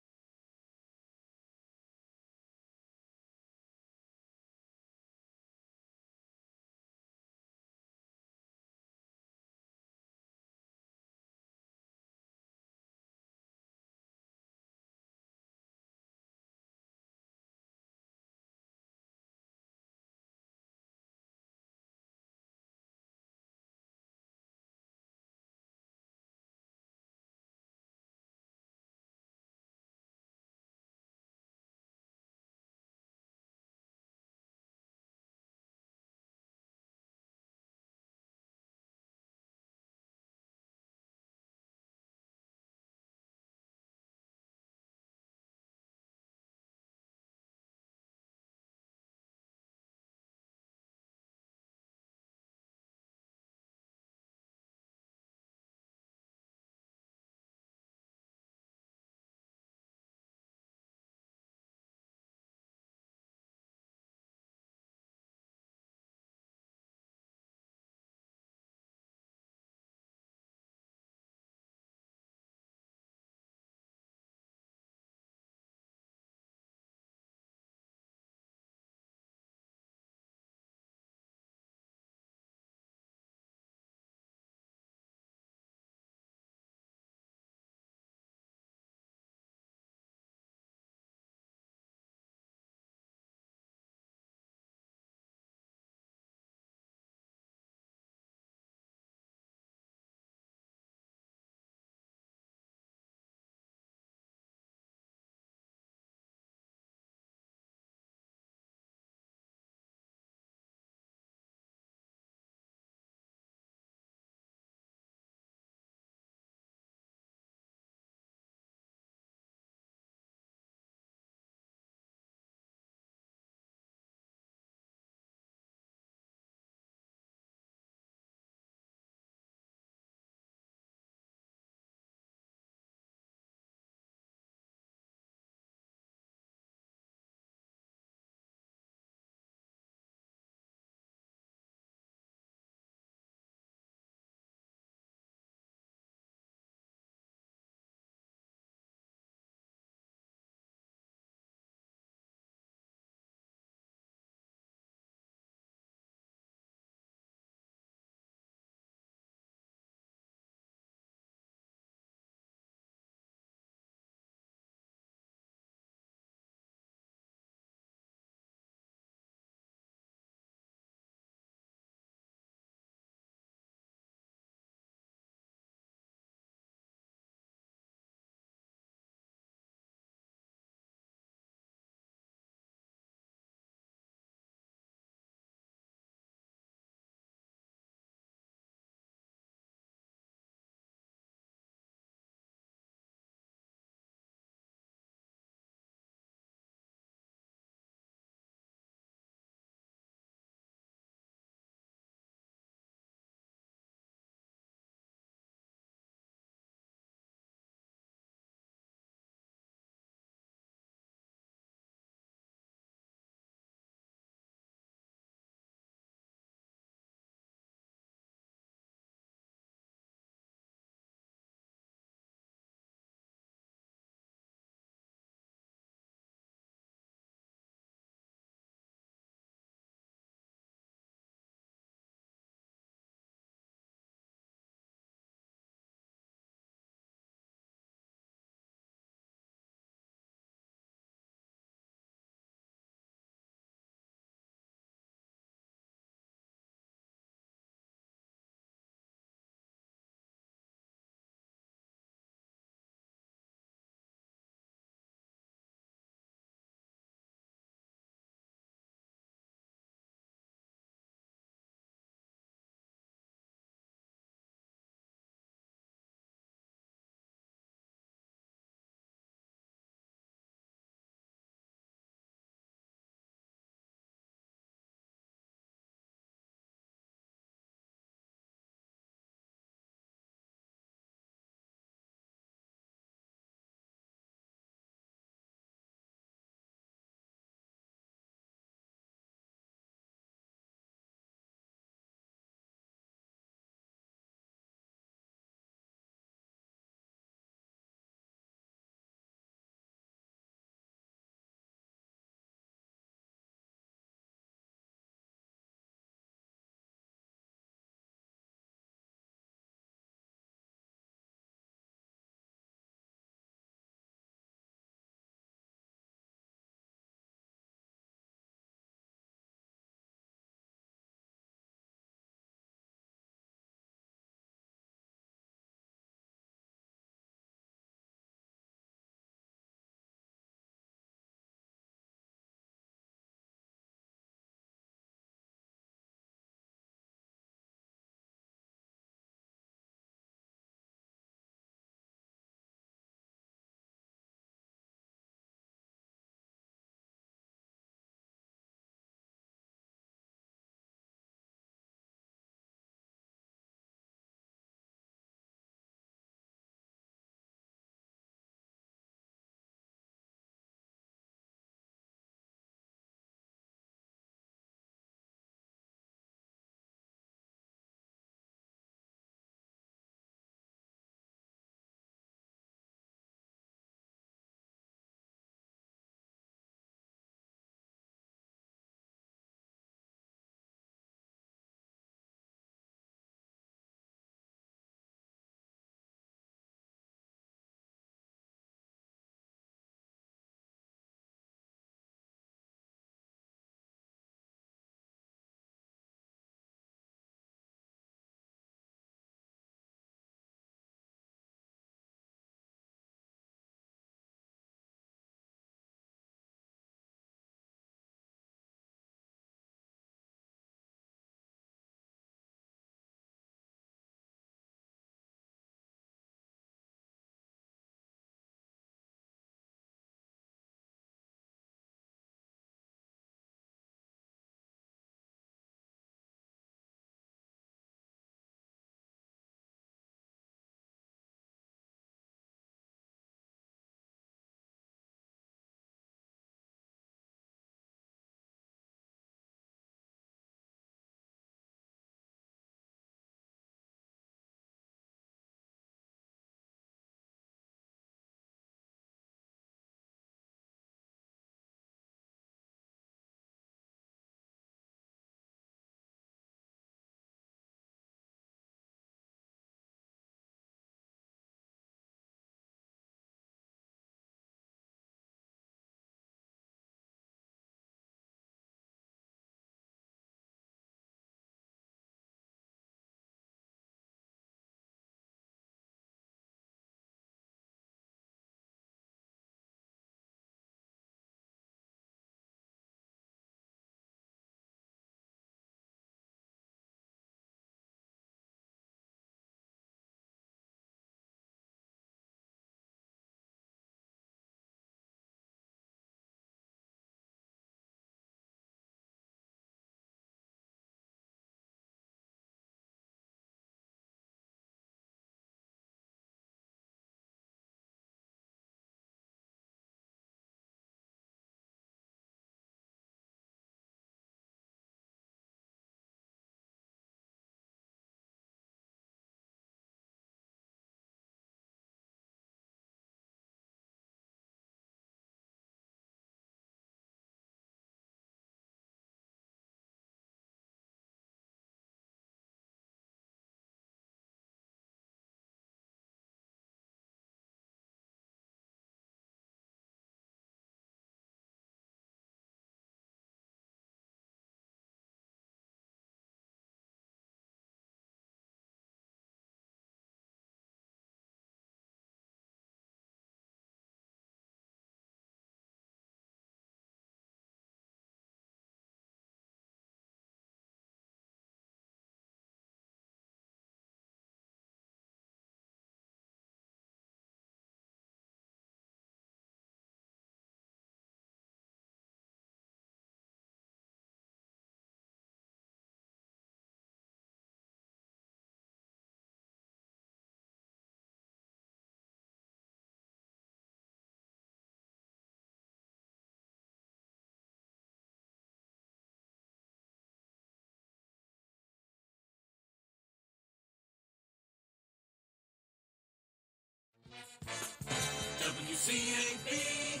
WCAB.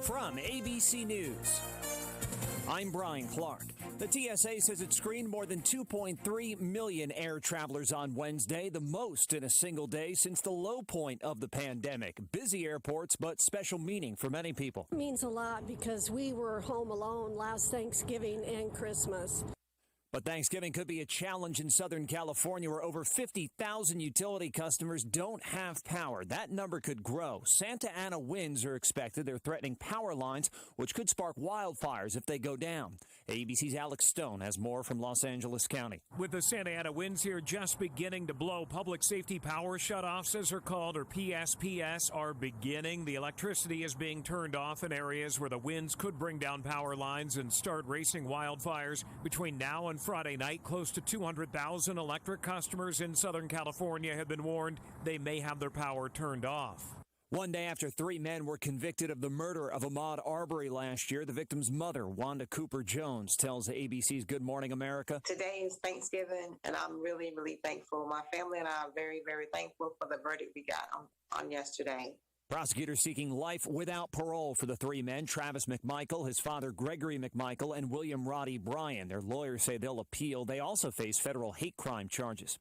From ABC News, I'm Brian Clark. The TSA says it screened more than 2.3 million air travelers on Wednesday, the most in a single day since the low point of the pandemic. Busy airports, but special meaning for many people. It means a lot because we were home alone last Thanksgiving and Christmas. But Thanksgiving could be a challenge in Southern California, where over 50,000 utility customers don't have power. That number could grow. Santa Ana winds are expected. They're threatening power lines, which could spark wildfires if they go down. ABC's Alex Stone has more from Los Angeles County. With the Santa Ana winds here just beginning to blow, public safety power shutoffs, as they're called, or PSPS, are beginning. The electricity is being turned off in areas where the winds could bring down power lines and start racing wildfires. Between now and Friday night, close to 200,000 electric customers in Southern California have been warned they may have their power turned off. One day after 3 men were convicted of the murder of Ahmaud Arbery last year, the victim's mother, Wanda Cooper Jones, tells ABC's Good Morning America. Today is Thanksgiving, and I'm really, really thankful. My family and I are very, very thankful for the verdict we got on yesterday. Prosecutors seeking life without parole for the 3 men, Travis McMichael, his father Gregory McMichael, and William Roddy Bryan. Their lawyers say they'll appeal. They also face federal hate crime charges.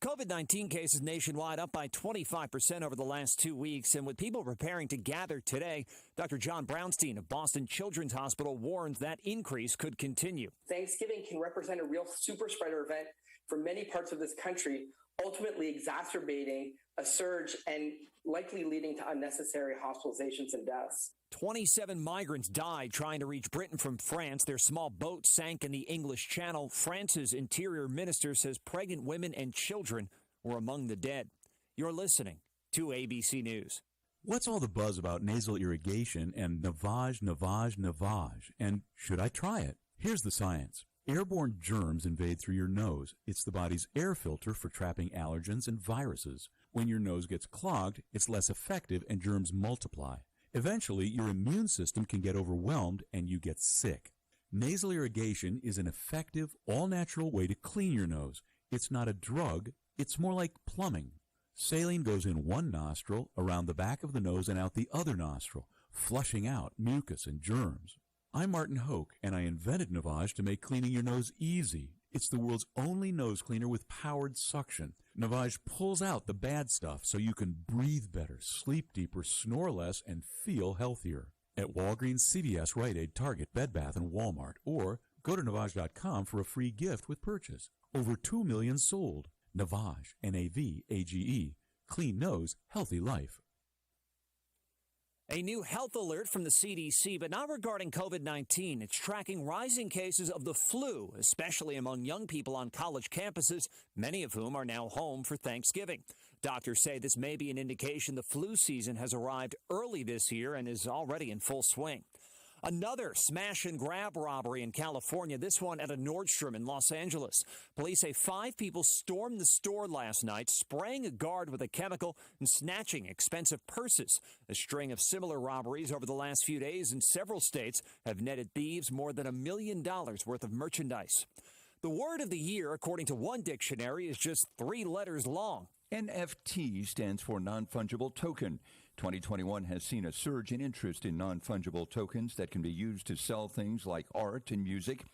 COVID-19 cases nationwide up by 25% over the last 2 weeks. And with people preparing to gather today, Dr. John Brownstein of Boston Children's Hospital warns that increase could continue. Thanksgiving can represent a real super spreader event for many parts of this country, ultimately exacerbating a surge and likely leading to unnecessary hospitalizations and deaths. 27 migrants died trying to reach Britain from France. Their small boat sank in the English Channel. France's interior minister says pregnant women and children were among the dead. You're listening to ABC News. What's all the buzz about nasal irrigation and Navage? And should I try it? Here's the science. Airborne germs invade through your nose. It's the body's air filter for trapping allergens and viruses. When your nose gets clogged, it's less effective and germs multiply. Eventually, your immune system can get overwhelmed and you get sick. Nasal irrigation is an effective, all-natural way to clean your nose. It's not a drug, it's more like plumbing. Saline goes in one nostril, around the back of the nose, and out the other nostril, flushing out mucus and germs. I'm Martin Hoke, and I invented Navage to make cleaning your nose easy. It's the world's only nose cleaner with powered suction. Navage pulls out the bad stuff so you can breathe better, sleep deeper, snore less, and feel healthier. At Walgreens, CVS, Rite Aid, Target, Bed Bath, and Walmart. Or go to Navage.com for a free gift with purchase. Over 2 million sold. Navage, N-A-V-A-G-E. Clean nose, healthy life. A new health alert from the CDC, but not regarding COVID-19. It's tracking rising cases of the flu, especially among young people on college campuses, many of whom are now home for Thanksgiving. Doctors say this may be an indication the flu season has arrived early this year and is already in full swing. Another smash-and-grab robbery in California, this one at a Nordstrom in Los Angeles. Police say 5 people stormed the store last night, spraying a guard with a chemical and snatching expensive purses. A string of similar robberies over the last few days in several states have netted thieves more than $1 million worth of merchandise. The word of the year, according to one dictionary, is just 3 letters long. NFT stands for non-fungible token. 2021 has seen a surge in interest in non-fungible tokens that can be used to sell things like art and music.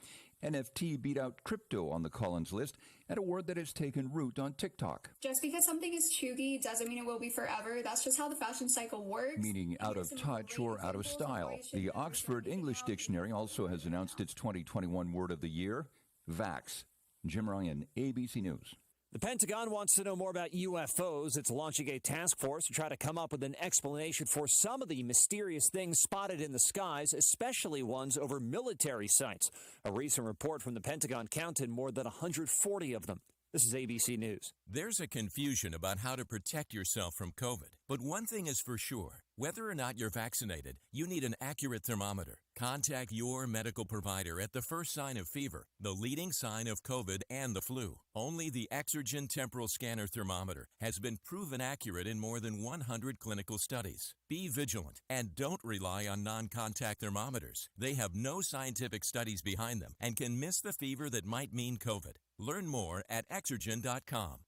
NFT beat out crypto on the Collins list, and a word that has taken root on TikTok. Just because something is chuggy doesn't mean it will be forever. That's just how the fashion cycle works. Meaning out of touch or out of style. The Oxford English Dictionary also has announced its 2021 word of the year, vax. Jim Ryan, ABC News. The Pentagon wants to know more about UFOs. It's launching a task force to try to come up with an explanation for some of the mysterious things spotted in the skies, especially ones over military sites. A recent report from the Pentagon counted more than 140 of them. This is ABC News. There's a confusion about how to protect yourself from COVID. But one thing is for sure. Whether or not you're vaccinated, you need an accurate thermometer. Contact your medical provider at the first sign of fever, the leading sign of COVID and the flu. Only the Exergen Temporal Scanner Thermometer has been proven accurate in more than 100 clinical studies. Be vigilant and don't rely on non-contact thermometers. They have no scientific studies behind them and can miss the fever that might mean COVID. Learn more at Exergen.com.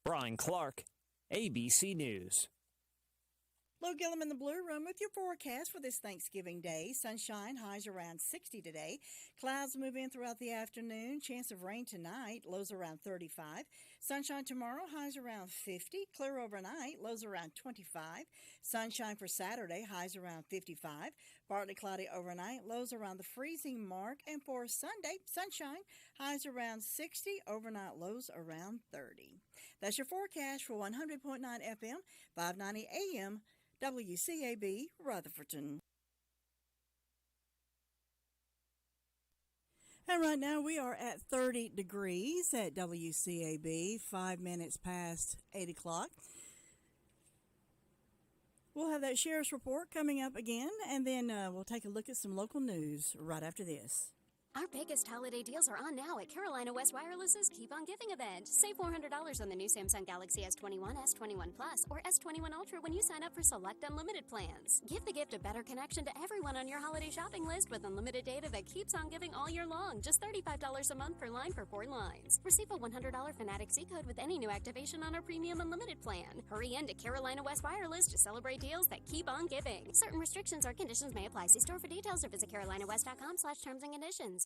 Brian Clark, ABC News. Lou Gillum in the Blue Room with your forecast for this Thanksgiving Day. Sunshine, highs around 60 today. Clouds move in throughout the afternoon. Chance of rain tonight, lows around 35. Sunshine tomorrow, highs around 50. Clear overnight, lows around 25. Sunshine for Saturday, highs around 55. Partly cloudy overnight, lows around the freezing mark. And for Sunday, sunshine, highs around 60. Overnight lows around 30. That's your forecast for 100.9 FM, 590 AM. WCAB Rutherford. And right now we are at 30 degrees at WCAB, 5 minutes past 8 o'clock. We'll have that sheriff's report coming up again, and then we'll take a look at some local news right after this. Our biggest holiday deals are on now at Carolina West Wireless's Keep On Giving event. Save $400 on the new Samsung Galaxy S21, S21 Plus, or S21 Ultra when you sign up for select unlimited plans. Give the gift of better connection to everyone on your holiday shopping list with unlimited data that keeps on giving all year long. Just $35 a month per line for 4 lines. Receive a $100 Fanatic C code with any new activation on our premium unlimited plan. Hurry in to Carolina West Wireless to celebrate deals that keep on giving. Certain restrictions or conditions may apply. See store for details or visit carolinawest.com/terms and conditions.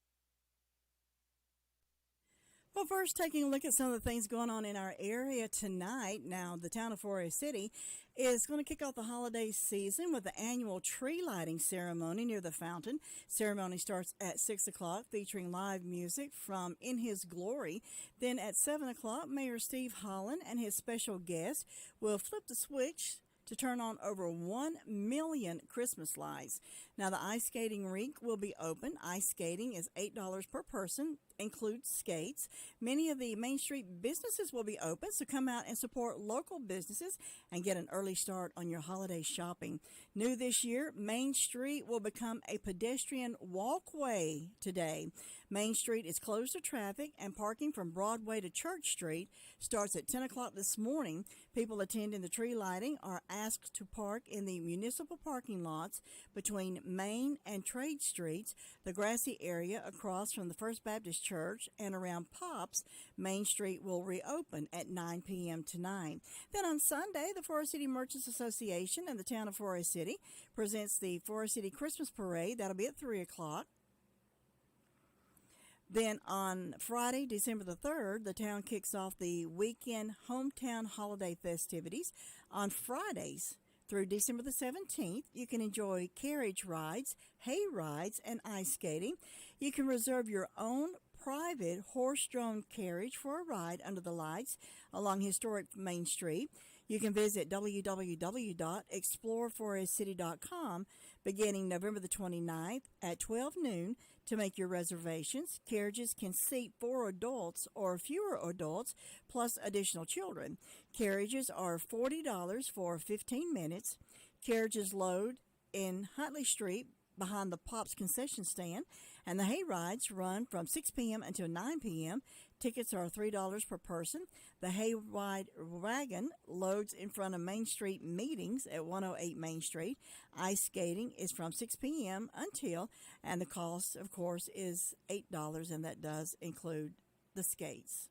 Well, first, taking a look at some of the things going on in our area tonight. Now, the town of Forest City is going to kick off the holiday season with the annual tree lighting ceremony near the fountain. Ceremony starts at 6 o'clock, featuring live music from In His Glory. Then at 7 o'clock, Mayor Steve Holland and his special guest will flip the switch to turn on over 1 million Christmas lights. Now, the ice skating rink will be open. Ice skating is $8 per person, includes skates. Many of the Main Street businesses will be open, so come out and support local businesses and get an early start on your holiday shopping. New this year, Main Street will become a pedestrian walkway today. Main Street is closed to traffic, and parking from Broadway to Church Street starts at 10 o'clock this morning. People attending the tree lighting are asked to park in the municipal parking lots between Main and Trade Streets, the grassy area across from the First Baptist Church, and around Pops. Main Street will reopen at 9 p.m. tonight. Then on Sunday, the Forest City Merchants Association and the town of Forest City presents the Forest City Christmas Parade. That'll be at 3 o'clock. Then on Friday, December the 3rd, the town kicks off the weekend hometown holiday festivities. On Fridays through December the 17th, you can enjoy carriage rides, hay rides, and ice skating. You can reserve your own private horse-drawn carriage for a ride under the lights along historic Main Street. You can visit www.exploreforestcity.com beginning November the 29th at 12 noon to make your reservations. Carriages can seat 4 adults or fewer adults plus additional children. Carriages are $40 for 15 minutes. Carriages load in Huntley Street behind the Pops concession stand, and the hay rides run from 6 p.m. until 9 p.m. Tickets are $3 per person. The hay ride wagon loads in front of Main Street meetings at 108 Main Street. Ice skating is from 6 p.m. until, and the cost, of course, is $8, and that does include the skates.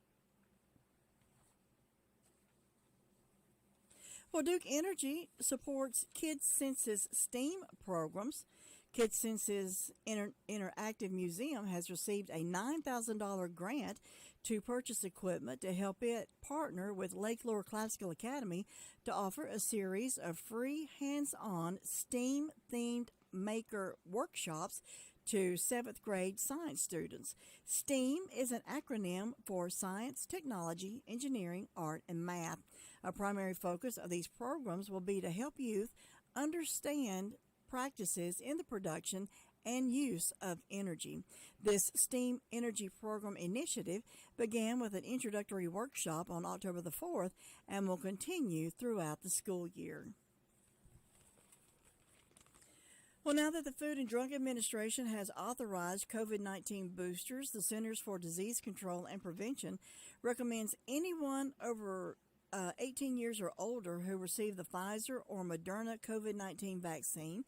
Well, Duke Energy supports Kids Sense's STEAM programs. Kids Sense's Interactive Museum has received a $9,000 grant to purchase equipment to help it partner with Lake Lure Classical Academy to offer a series of free hands-on STEAM-themed maker workshops to 7th grade science students. STEAM is an acronym for Science, Technology, Engineering, Art, and Math. A primary focus of these programs will be to help youth understand practices in the production and use of energy. This STEAM Energy Program initiative began with an introductory workshop on October the 4th and will continue throughout the school year. Well, now that the Food and Drug Administration has authorized COVID-19 boosters, the Centers for Disease Control and Prevention recommends anyone over 18 years or older who received the Pfizer or Moderna COVID-19 vaccine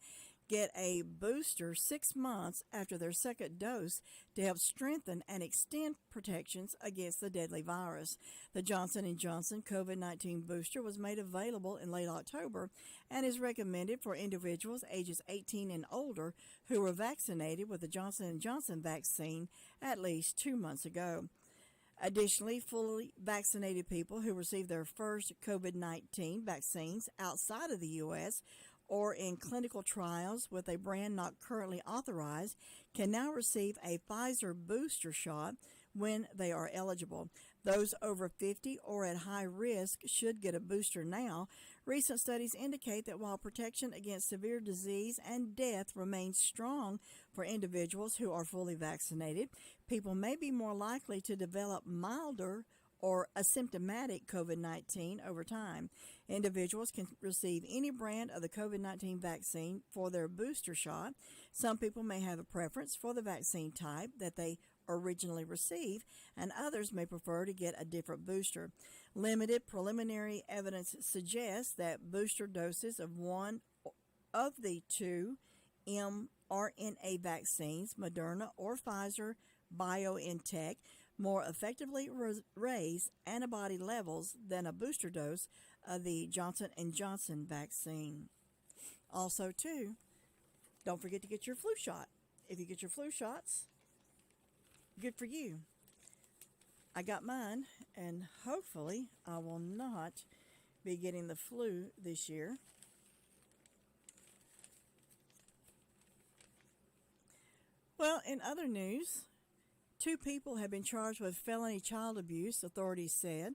get a booster 6 months after their second dose to help strengthen and extend protections against the deadly virus. The Johnson & Johnson COVID-19 booster was made available in late October and is recommended for individuals ages 18 and older who were vaccinated with the Johnson & Johnson vaccine at least 2 months ago. Additionally, fully vaccinated people who received their first COVID-19 vaccines outside of the U.S. or in clinical trials with a brand not currently authorized can now receive a Pfizer booster shot when they are eligible. Those over 50 or at high risk should get a booster now. Recent studies indicate that while protection against severe disease and death remains strong for individuals who are fully vaccinated, people may be more likely to develop milder or asymptomatic COVID-19 over time. Individuals can receive any brand of the COVID-19 vaccine for their booster shot. Some people may have a preference for the vaccine type that they originally received, and others may prefer to get a different booster. Limited preliminary evidence suggests that booster doses of one of the two mRNA vaccines, Moderna or Pfizer BioNTech, more effectively raise antibody levels than a booster dose of the Johnson & Johnson vaccine. Also, too, don't forget to get your flu shot. If you get your flu shots, good for you. I got mine, and hopefully I will not be getting the flu this year. Well, in other news, 2 people have been charged with felony child abuse, authorities said.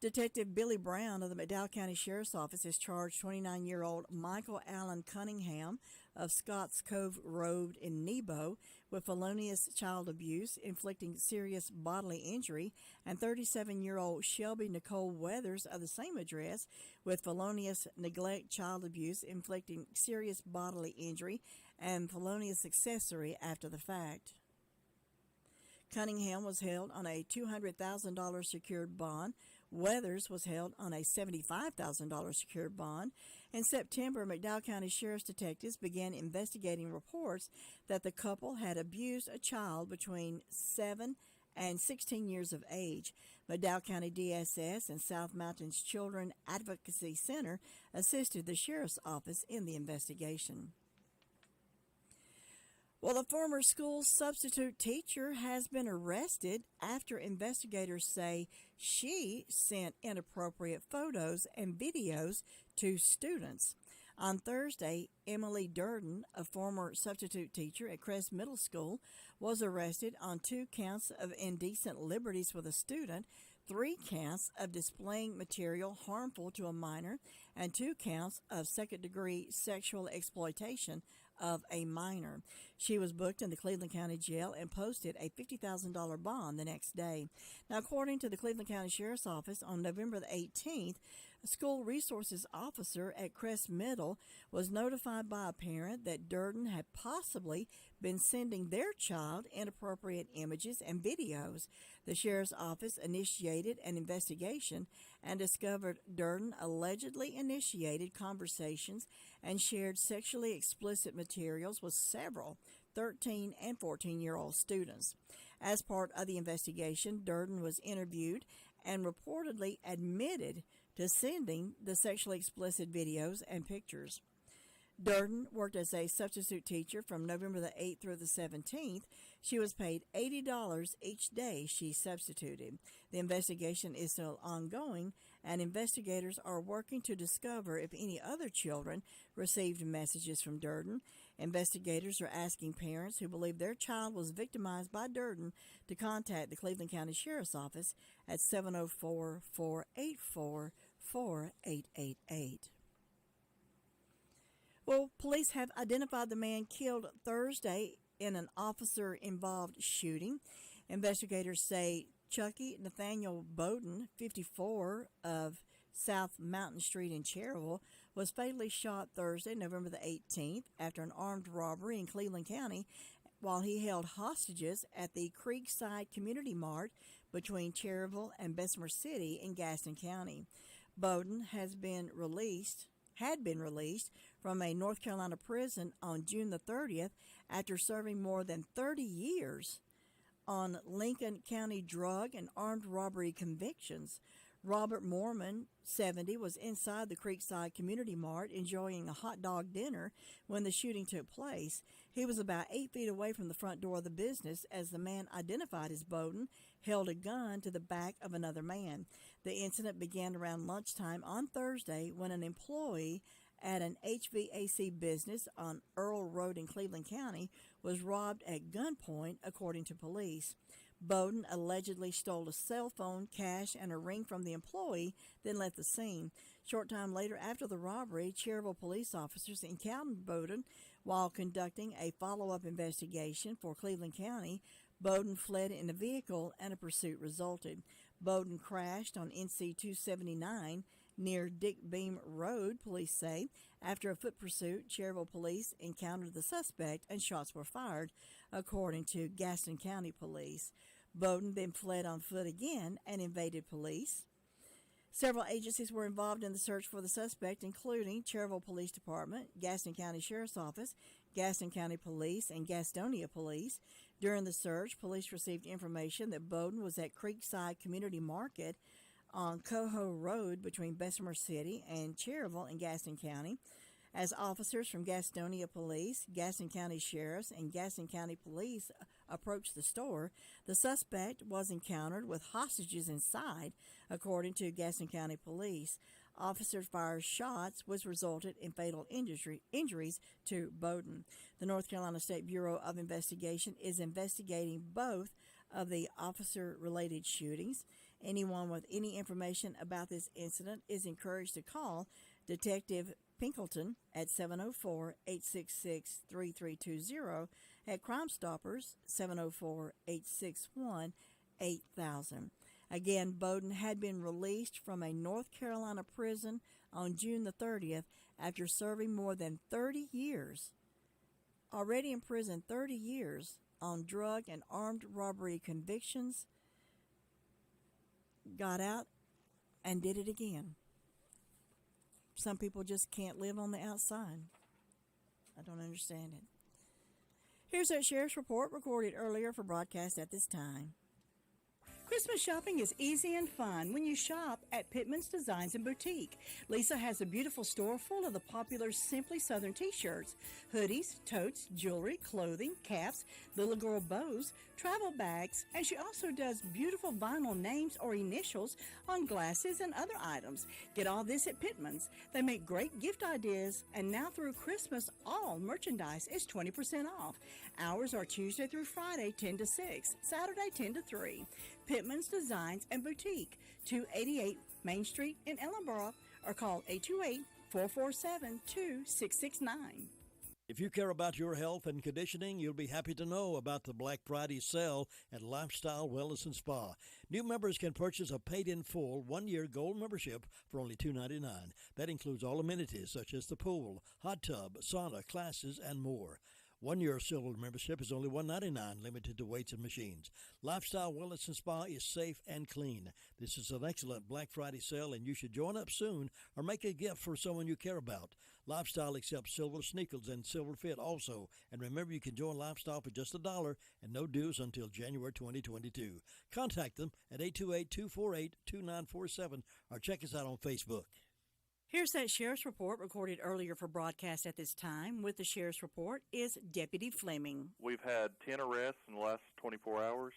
Detective Billy Brown of the McDowell County Sheriff's Office has charged 29-year-old Michael Allen Cunningham of Scotts Cove Road in Nebo with felonious child abuse, inflicting serious bodily injury, and 37-year-old Shelby Nicole Weathers of the same address with felonious neglect, child abuse, inflicting serious bodily injury, and felonious accessory after the fact. Cunningham was held on a $200,000 secured bond. Weathers was held on a $75,000 secured bond. In September, McDowell County Sheriff's detectives began investigating reports that the couple had abused a child between 7 and 16 years of age. McDowell County DSS and South Mountains Children Advocacy Center assisted the Sheriff's Office in the investigation. Well, the former school substitute teacher has been arrested after investigators say she sent inappropriate photos and videos to students. On Thursday, Emily Durden, a former substitute teacher at Crest Middle School, was arrested on 2 counts of indecent liberties with a student, 3 counts of displaying material harmful to a minor, and 2 counts of second-degree sexual exploitation of a minor. She was booked in the Cleveland County Jail and posted a $50,000 bond the next day. Now, according to the Cleveland County Sheriff's Office, on November the 18th, a school resources officer at Crest Middle was notified by a parent that Durden had possibly been sending their child inappropriate images and videos. The Sheriff's Office initiated an investigation and discovered Durden allegedly initiated conversations and shared sexually explicit materials with several 13 and 14-year-old students. As part of the investigation, Durden was interviewed and reportedly admitted to sending the sexually explicit videos and pictures. Durden worked as a substitute teacher from November the 8th through the 17th. She was paid $80 each day she substituted. The investigation is still ongoing, and investigators are working to discover if any other children received messages from Durden. Investigators are asking parents who believe their child was victimized by Durden to contact the Cleveland County Sheriff's Office at 704-484-4888. Well, police have identified the man killed Thursday in an officer-involved shooting. Investigators say Chucky Nathaniel Bowden, 54, of South Mountain Street in Cherryville, was fatally shot Thursday, November the 18th, after an armed robbery in Cleveland County while he held hostages at the Creekside Community Mart between Cherryville and Bessemer City in Gaston County. Bowden had been released from a North Carolina prison on June the 30th after serving more than 30 years on Lincoln County drug and armed robbery convictions. Robert Mormon, 70, was inside the Creekside Community Mart enjoying a hot dog dinner when the shooting took place. He was about 8 feet away from the front door of the business as the man identified as Bowden held a gun to the back of another man. The incident began around lunchtime on Thursday when an employee at an HVAC business on Earl Road in Cleveland County was robbed at gunpoint, according to police. Bowden allegedly stole a cell phone, cash, and a ring from the employee, then left the scene. Short time later, after the robbery, Cherryville police officers encountered Bowden while conducting a follow-up investigation for Cleveland County. Bowden fled in a vehicle and a pursuit resulted. Bowden crashed on NC 279 near Dick Beam Road, police say. After a foot pursuit, Cherryville police encountered the suspect and shots were fired, according to Gaston County police. Bowden then fled on foot again and evaded police. Several agencies were involved in the search for the suspect, including Cherryville Police Department, Gaston County Sheriff's Office, Gaston County Police, and Gastonia Police. During the search, police received information that Bowden was at Creekside Community Market on Coho Road between Bessemer City and Cherryville in Gaston County. As officers from Gastonia Police, Gaston County Sheriffs, and Gaston County Police approached the store, the suspect was encountered with hostages inside, according to Gaston County Police. Officers fired shots, which resulted in fatal injuries to Bowden. The North Carolina State Bureau of Investigation is investigating both of the officer-related shootings. Anyone with any information about this incident is encouraged to call Detective Pinkleton at 704-866-3320, at Crime Stoppers 704-861-8000. Again, Bowden had been released from a North Carolina prison on June the 30th after serving more than 30 years. Already in prison 30 years on drug and armed robbery convictions, got out and did it again. Some people just can't live on the outside. I don't understand it. Here's that sheriff's report recorded earlier for broadcast at this time. Christmas shopping is easy and fun when you shop at Pittman's Designs and Boutique. Lisa has a beautiful store full of the popular Simply Southern t-shirts, hoodies, totes, jewelry, clothing, caps, little girl bows, travel bags, and she also does beautiful vinyl names or initials on glasses and other items. Get all this at Pittman's. They make great gift ideas, and now through Christmas, all merchandise is 20% off. Hours are Tuesday through Friday, 10 to 6, Saturday, 10 to 3. Pittman's Designs and Boutique, 288 Main Street in Ellenboro, or call 828-447-2669. If you care about your health and conditioning, you'll be happy to know about the Black Friday sale at Lifestyle Wellness and Spa. New members can purchase a paid-in-full one-year gold membership for only $2.99. That includes all amenities such as the pool, hot tub, sauna, classes, and more. 1 year silver membership is only $1.99, limited to weights and machines. Lifestyle Wellness and Spa is safe and clean. This is an excellent Black Friday sale, and you should join up soon or make a gift for someone you care about. Lifestyle accepts silver sneakers and silver fit also. And remember, you can join Lifestyle for just $1 and no dues until January 2022. Contact them at 828-248-2947 or check us out on Facebook. Here's that sheriff's report recorded earlier for broadcast at this time. With the sheriff's report is Deputy Fleming. We've had 10 arrests in the last 24 hours.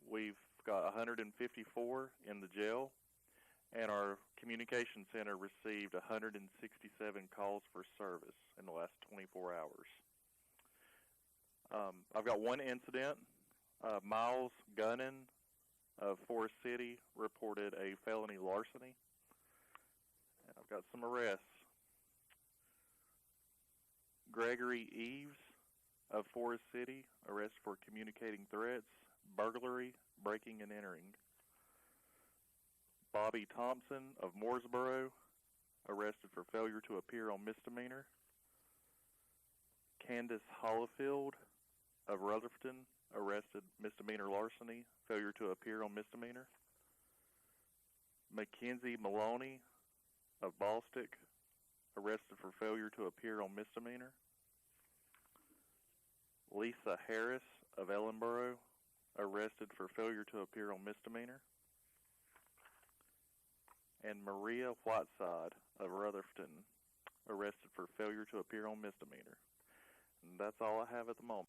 We've got 154 in the jail, and our communication center received 167 calls for service in the last 24 hours. I've got one incident. Miles Gunnan of Forest City reported a felony larceny. And I've got some arrests. Gregory Eves of Forest City, arrested for communicating threats, burglary, breaking and entering. Bobby Thompson of Mooresboro, arrested for failure to appear on misdemeanor. Candace Hollifield of Rutherford, arrested misdemeanor larceny, failure to appear on misdemeanor. Mackenzie Maloney of Ballstick, arrested for failure to appear on misdemeanor. Lisa Harris of Ellenboro, arrested for failure to appear on misdemeanor. And Maria Whiteside of Rutherford, arrested for failure to appear on misdemeanor. And that's all I have at the moment.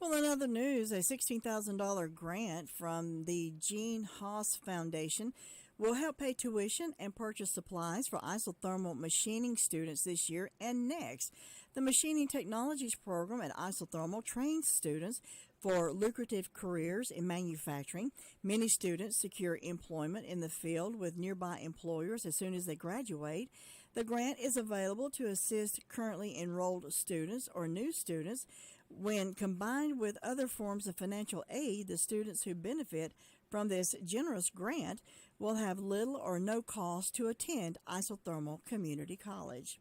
Well, in other news, a $16,000 grant from the Gene Haas Foundation will help pay tuition and purchase supplies for isothermal machining students this year and next. The Machining Technologies program at Isothermal trains students for lucrative careers in manufacturing. Many students secure employment in the field with nearby employers as soon as they graduate. The grant is available to assist currently enrolled students or new students. When combined with other forms of financial aid, the students who benefit from this generous grant will have little or no cost to attend Isothermal Community College.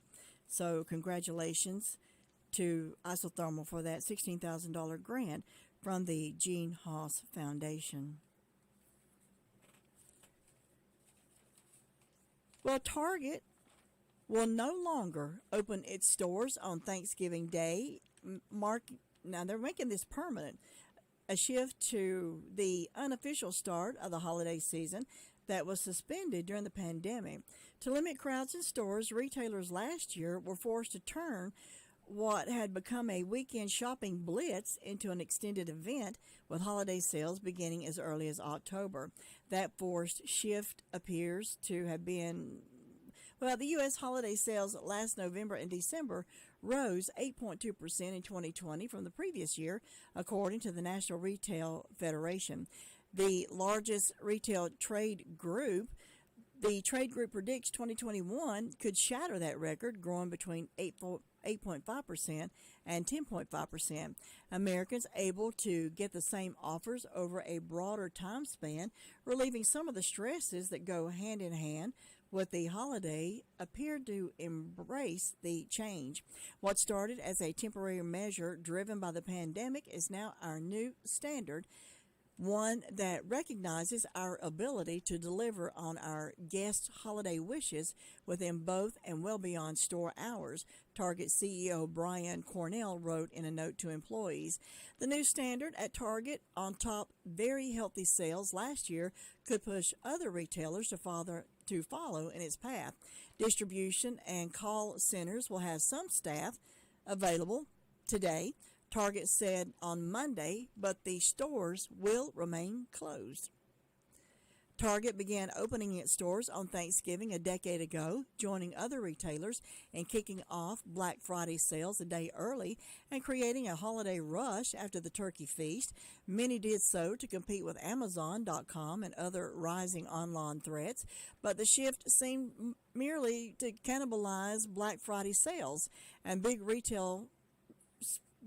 So congratulations to Isothermal for that $16,000 grant from the Gene Haas Foundation. Well, Target will no longer open its stores on Thanksgiving Day. Now they're making this permanent, a shift to the unofficial start of the holiday season that was suspended during the pandemic. To limit crowds in stores, retailers last year were forced to turn what had become a weekend shopping blitz into an extended event with holiday sales beginning as early as October. That forced shift appears to have been, well, the U.S. holiday sales last November and December rose 8.2% in 2020 from the previous year, according to the National Retail Federation. The largest retail trade group, the trade group predicts 2021 could shatter that record, growing between 8.5% and 10.5%. Americans able to get the same offers over a broader time span, relieving some of the stresses that go hand in hand with the holiday, appeared to embrace the change. What started as a temporary measure driven by the pandemic is now our new standard, one that recognizes our ability to deliver on our guests' holiday wishes within both and well beyond store hours, Target CEO Brian Cornell wrote in a note to employees. The new standard at Target, on top very healthy sales last year, could push other retailers to follow in its path. Distribution and call centers will have some staff available today, Target said on Monday, but the stores will remain closed. Target began opening its stores on Thanksgiving a decade ago, joining other retailers in kicking off Black Friday sales a day early and creating a holiday rush after the turkey feast. Many did so to compete with Amazon.com and other rising online threats, but the shift seemed merely to cannibalize Black Friday sales, and big retail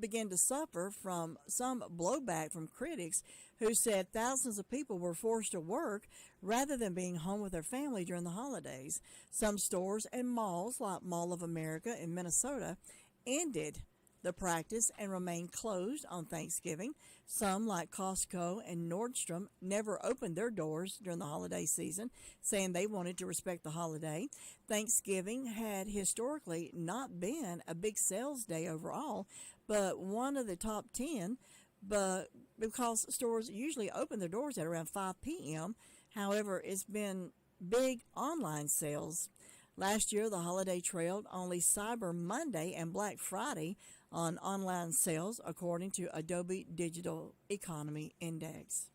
began to suffer from some blowback from critics who said thousands of people were forced to work rather than being home with their family during the holidays. Some stores and malls, like Mall of America in Minnesota, ended the practice and remained closed on Thanksgiving. Some, like Costco and Nordstrom, never opened their doors during the holiday season, saying they wanted to respect the holiday. Thanksgiving had historically not been a big sales day overall, but one of the top 10, but because stores usually open their doors at around 5 p.m., however, it's been big online sales. Last year, the holiday trailed only Cyber Monday and Black Friday on online sales, according to Adobe Digital Economy Index.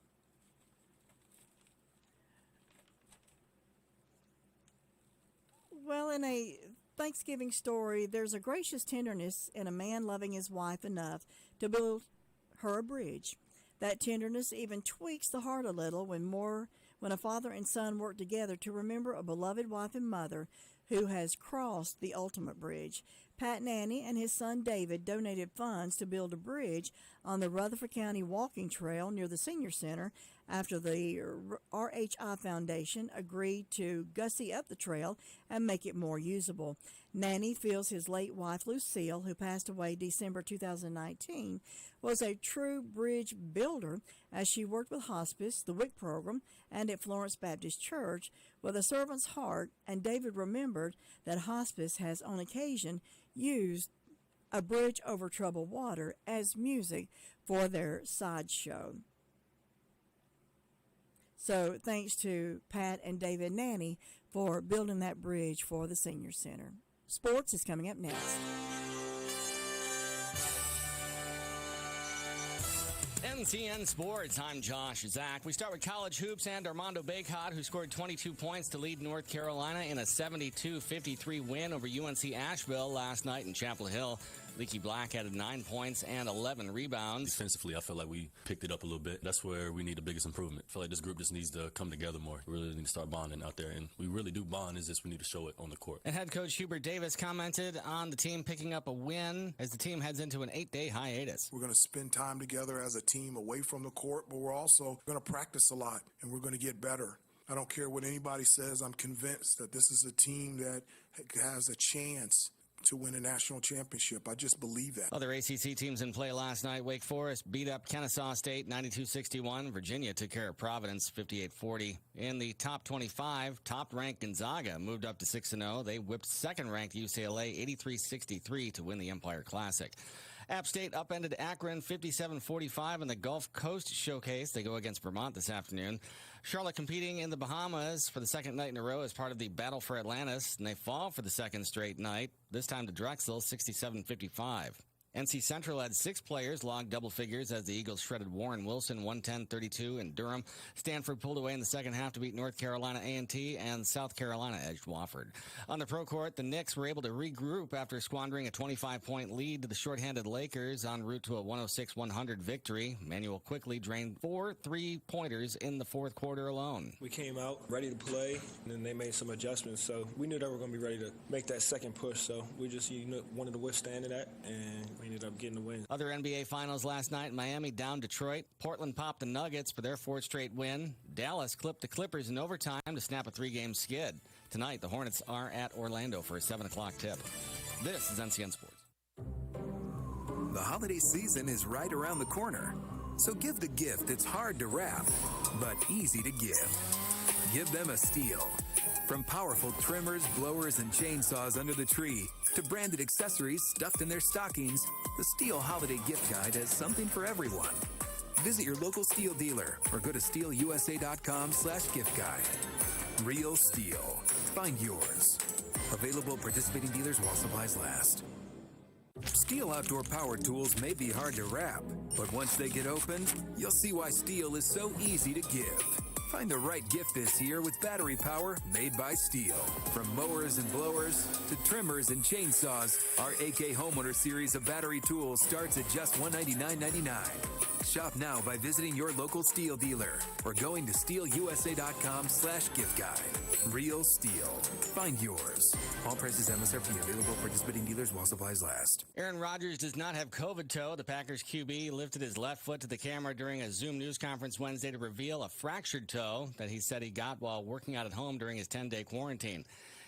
Well, in a Thanksgiving story, there's a gracious tenderness in a man loving his wife enough to build her a bridge. That tenderness even tweaks the heart a little when a father and son work together to remember a beloved wife and mother who has crossed the ultimate bridge. Pat Nanny and his son David donated funds to build a bridge on the Rutherford County Walking Trail near the Senior Center after the RHI Foundation agreed to gussy up the trail and make it more usable. Nanny feels his late wife, Lucille, who passed away December 2019, was a true bridge builder as she worked with hospice, the WIC program, and at Florence Baptist Church with a servant's heart, and David remembered that hospice has on occasion used a bridge over troubled water as music for their sideshow. So thanks to Pat and David Nanny for building that bridge for the Senior Center. Sports is coming up next. NCN Sports, I'm Josh Zach. We start with college hoops and Armando Bacot, who scored 22 points to lead North Carolina in a 72-53 win over UNC Asheville last night in Chapel Hill. Leaky Black added 9 points and 11 rebounds. Defensively, I feel like we picked it up a little bit. That's where we need the biggest improvement. I feel like this group just needs to come together more. We really need to start bonding out there, and we really do bond. It's just we need to show it on the court. And head coach Hubert Davis commented on the team picking up a win as the team heads into an 8-day hiatus. We're going to spend time together as a team away from the court, but we're also going to practice a lot, and we're going to get better. I don't care what anybody says. I'm convinced that this is a team that has a chance to win a national championship. I just believe that. Other ACC teams in play last night. Wake Forest beat up Kennesaw State 92-61. Virginia took care of Providence 58-40. In the top 25, top-ranked Gonzaga moved up to 6-0. They whipped second-ranked UCLA 83-63 to win the Empire Classic. App State upended Akron 57-45 in the Gulf Coast Showcase. They go against Vermont this afternoon. Charlotte competing in the Bahamas for the second night in a row as part of the Battle for Atlantis, and they fall for the second straight night, this time to Drexel 67-55. NC Central had 6 players log double figures as the Eagles shredded Warren Wilson 110-32 in Durham. Stanford pulled away in the second half to beat North Carolina A&T, and South Carolina edged Wofford. On the pro court, the Knicks were able to regroup after squandering a 25-point lead to the shorthanded Lakers en route to a 106-100 victory. Manuel quickly drained 4 3-pointers in the fourth quarter alone. We came out ready to play, and then they made some adjustments, so we knew they were going to be ready to make that second push, so we just wanted to withstand that, and we ended up getting the win. Other NBA finals last night, Miami down Detroit. Portland popped the Nuggets for their 4th straight win. Dallas clipped the Clippers in overtime to snap a 3-game skid. Tonight, the Hornets are at Orlando for a 7 o'clock tip. This is NCN Sports. The holiday season is right around the corner, so give the gift that's hard to wrap, but easy to give. Give them a Stihl. From powerful trimmers, blowers, and chainsaws under the tree to branded accessories stuffed in their stockings, the Stihl Holiday Gift Guide has something for everyone. Visit your local Stihl dealer or go to StihlUSA.com/gift guide. Real Stihl. Find yours. Available at participating dealers while supplies last. Stihl outdoor power tools may be hard to wrap, but once they get open, you'll see why Stihl is so easy to give. Find the right gift this year with battery power made by Stihl. From mowers and blowers to trimmers and chainsaws, our AK Homeowner series of battery tools starts at just $199.99. Shop now by visiting your local Stihl dealer or going to StihlUSA.com/gift guide. Real Stihl. Find yours. All prices MSRP available at participating dealers while supplies last. Aaron Rodgers does not have COVID toe. The Packers QB lifted his left foot to the camera during a Zoom news conference Wednesday to reveal a fractured toe that he said he got while working out at home during his 10-day quarantine.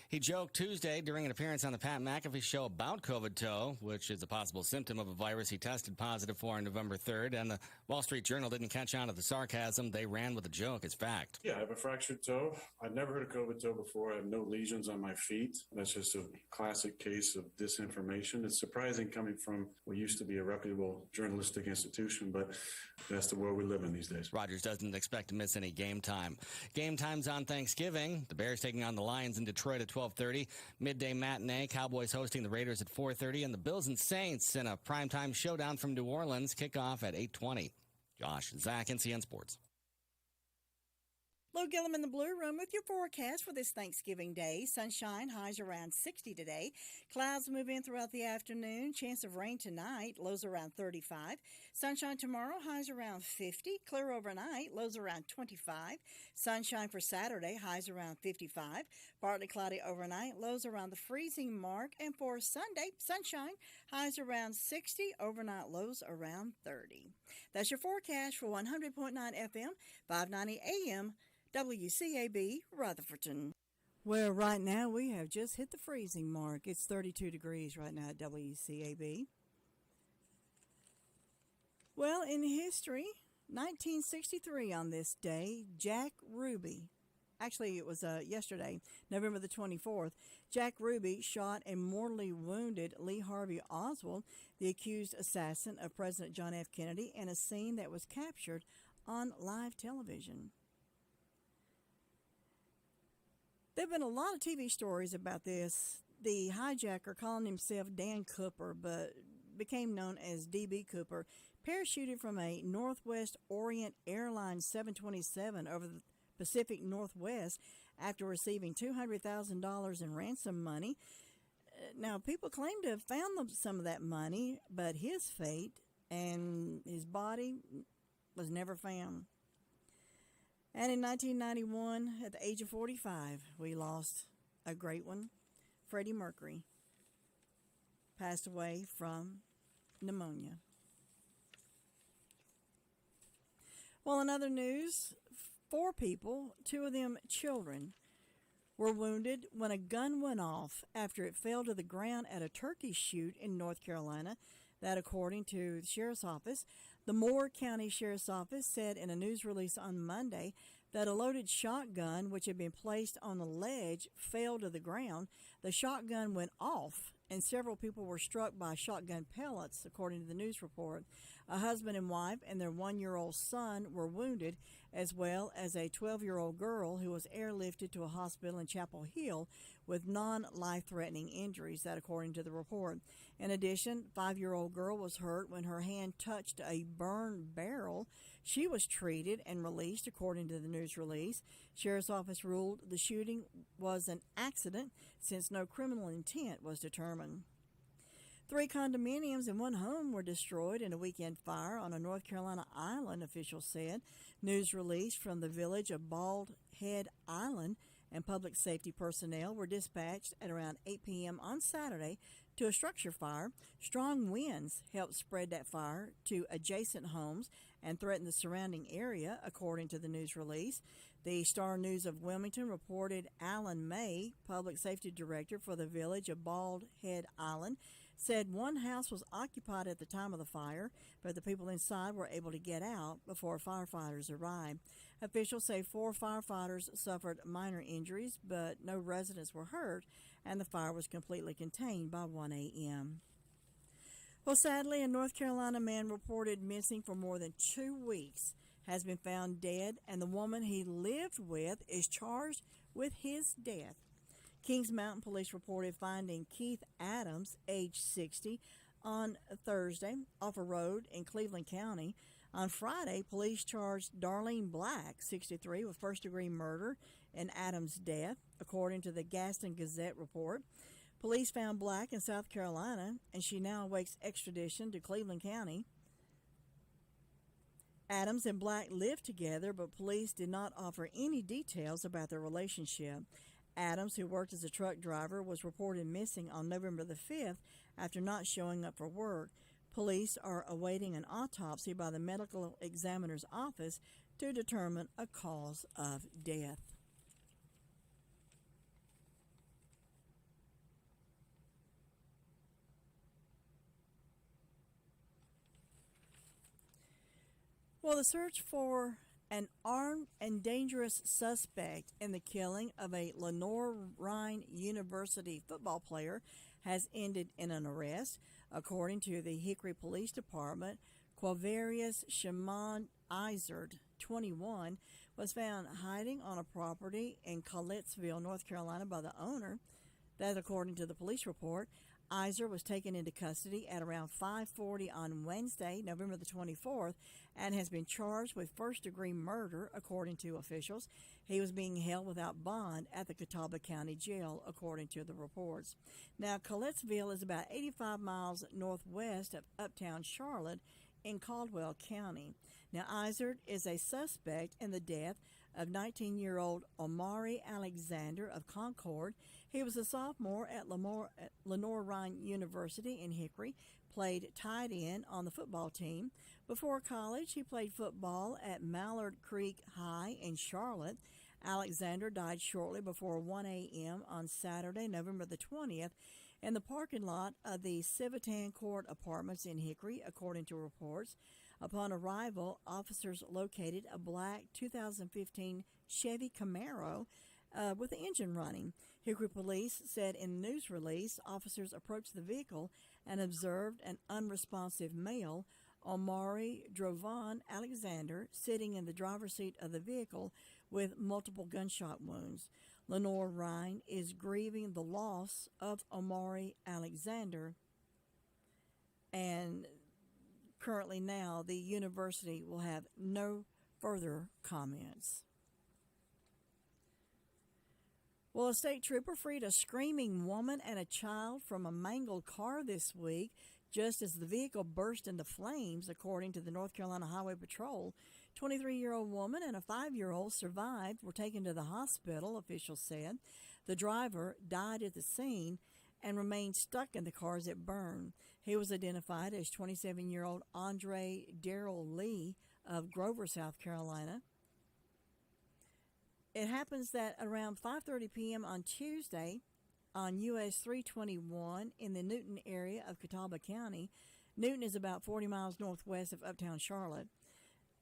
He joked Tuesday during an appearance on the Pat McAfee show about COVID toe, which is a possible symptom of a virus he tested positive for on November 3rd, and the Wall Street Journal didn't catch on to the sarcasm. They ran with the joke as fact. Yeah, I have a fractured toe. I'd never heard of COVID toe before. I have no lesions on my feet. That's just a classic case of disinformation. It's surprising coming from what used to be a reputable journalistic institution, but that's the world we live in these days. Rodgers doesn't expect to miss any game time. Game time's on Thanksgiving. The Bears taking on the Lions in Detroit at 12:30. Midday matinee, Cowboys hosting the Raiders at 4:30, and the Bills and Saints in a primetime showdown from New Orleans. Kickoff at 8:20. Josh, Zach, NCN Sports. Lou Gillum in the Blue Room with your forecast for this Thanksgiving Day. Sunshine, highs around 60 today. Clouds move in throughout the afternoon. Chance of rain tonight, lows around 35. Sunshine tomorrow, highs around 50. Clear overnight, lows around 25. Sunshine for Saturday, highs around 55. Partly cloudy overnight, lows around the freezing mark. And for Sunday, sunshine, highs around 60. Overnight lows around 30. That's your forecast for 100.9 FM, 590 AM. WCAB Rutherford. Well, right now we have just hit the freezing mark. It's 32 degrees right now at WCAB. Well, in history, 1963 on this day, Jack Ruby, actually it was yesterday, November the 24th, Jack Ruby shot and mortally wounded Lee Harvey Oswald, the accused assassin of President John F. Kennedy, in a scene that was captured on live television. There have been a lot of TV stories about this. The hijacker, calling himself Dan Cooper, but became known as D.B. Cooper, parachuted from a Northwest Orient Airlines 727 over the Pacific Northwest after receiving $200,000 in ransom money. Now, people claim to have found some of that money, but his fate and his body was never found. And in 1991, at the age of 45, we lost a great one. Freddie Mercury passed away from pneumonia. Well, in other news, 4 people, 2 of them children, were wounded when a gun went off after it fell to the ground at a turkey shoot in North Carolina. That, according to the Sheriff's Office. The Moore County Sheriff's Office said in a news release on Monday that a loaded shotgun, which had been placed on a ledge, fell to the ground. The shotgun went off, and several people were struck by shotgun pellets, according to the news report. A husband and wife and their 1-year-old son were wounded, as well as a 12-year-old girl who was airlifted to a hospital in Chapel Hill with non-life-threatening injuries, that according to the report. In addition, 5-year-old girl was hurt when her hand touched a burned barrel. She was treated and released, according to the news release. Sheriff's Office ruled the shooting was an accident since no criminal intent was determined. 3 condominiums and 1 home were destroyed in a weekend fire on a North Carolina island, officials said. News release from the village of Bald Head Island and public safety personnel were dispatched at around 8 p.m. on Saturday to a structure fire. Strong winds helped spread that fire to adjacent homes and threaten the surrounding area, according to the news release. The Star News of Wilmington reported Alan May, public safety director for the village of Bald Head Island, said 1 house was occupied at the time of the fire, but the people inside were able to get out before firefighters arrived. Officials say 4 firefighters suffered minor injuries, but no residents were hurt, and the fire was completely contained by 1 a.m. Well, sadly, a North Carolina man reported missing for more than 2 weeks has been found dead, and the woman he lived with is charged with his death. Kings Mountain Police reported finding Keith Adams, age 60, on Thursday off a road in Cleveland County. On Friday, police charged Darlene Black, 63, with first-degree murder in Adams' death, according to the Gaston Gazette report. Police found Black in South Carolina, and she now awaits extradition to Cleveland County. Adams and Black lived together, but police did not offer any details about their relationship. Adams, who worked as a truck driver, was reported missing on November the 5th after not showing up for work. Police are awaiting an autopsy by the medical examiner's office to determine a cause of death. Well, the search for an armed and dangerous suspect in the killing of a Lenore Rhine University football player has ended in an arrest. According to the Hickory Police Department, Quavarius Shimon Izard, 21, was found hiding on a property in Collettsville, North Carolina by the owner. That, according to the police report, Irs was taken into custody at around 5:40 on Wednesday, November the 24th, and has been charged with first-degree murder, according to officials. He was being held without bond at the Catawba County Jail, according to the reports. Now, Collettsville is about 85 miles northwest of uptown Charlotte in Caldwell County. Now, Irs is a suspect in the death of 19-year-old Amari Alexander of Concord. He was a sophomore at Lenore-Rhine University in Hickory, played tight end on the football team. Before college, he played football at Mallard Creek High in Charlotte. Alexander died shortly before 1 a.m. on Saturday, November the 20th, in the parking lot of the Civitan Court Apartments in Hickory, according to reports. Upon arrival, officers located a black 2015 Chevy Camaro with the engine running. Hickory police said in a news release, officers approached the vehicle and observed an unresponsive male, Amari Drovan Alexander, sitting in the driver's seat of the vehicle with multiple gunshot wounds. Lenore-Rhine is grieving the loss of Amari Alexander, and currently now the university will have no further comments. Well, a state trooper freed a screaming woman and a child from a mangled car this week, just as the vehicle burst into flames, according to the North Carolina Highway Patrol. 23-year-old woman and a 5-year-old survived, were taken to the hospital, officials said. The driver died at the scene and remained stuck in the car as it burned. He was identified as 27-year-old Andre Darrell Lee of Grover, South Carolina. It happens that around 5:30 p.m. on Tuesday on US 321 in the Newton area of Catawba County. Newton is about 40 miles northwest of uptown Charlotte.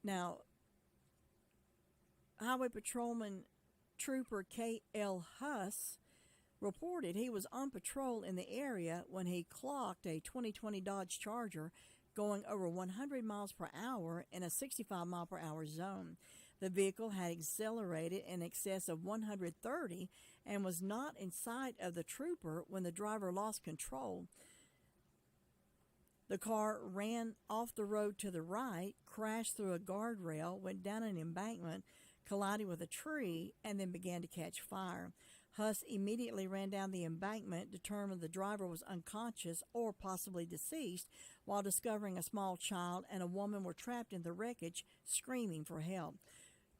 Now, Highway Patrolman Trooper K.L. Huss reported he was on patrol in the area when he clocked a 2020 Dodge Charger going over 100 miles per hour in a 65 mile per hour zone. The vehicle had accelerated in excess of 130 and was not in sight of the trooper when the driver lost control. The car ran off the road to the right, crashed through a guardrail, went down an embankment, collided with a tree, and then began to catch fire. Huss immediately ran down the embankment, determined the driver was unconscious or possibly deceased, while discovering a small child and a woman were trapped in the wreckage, screaming for help.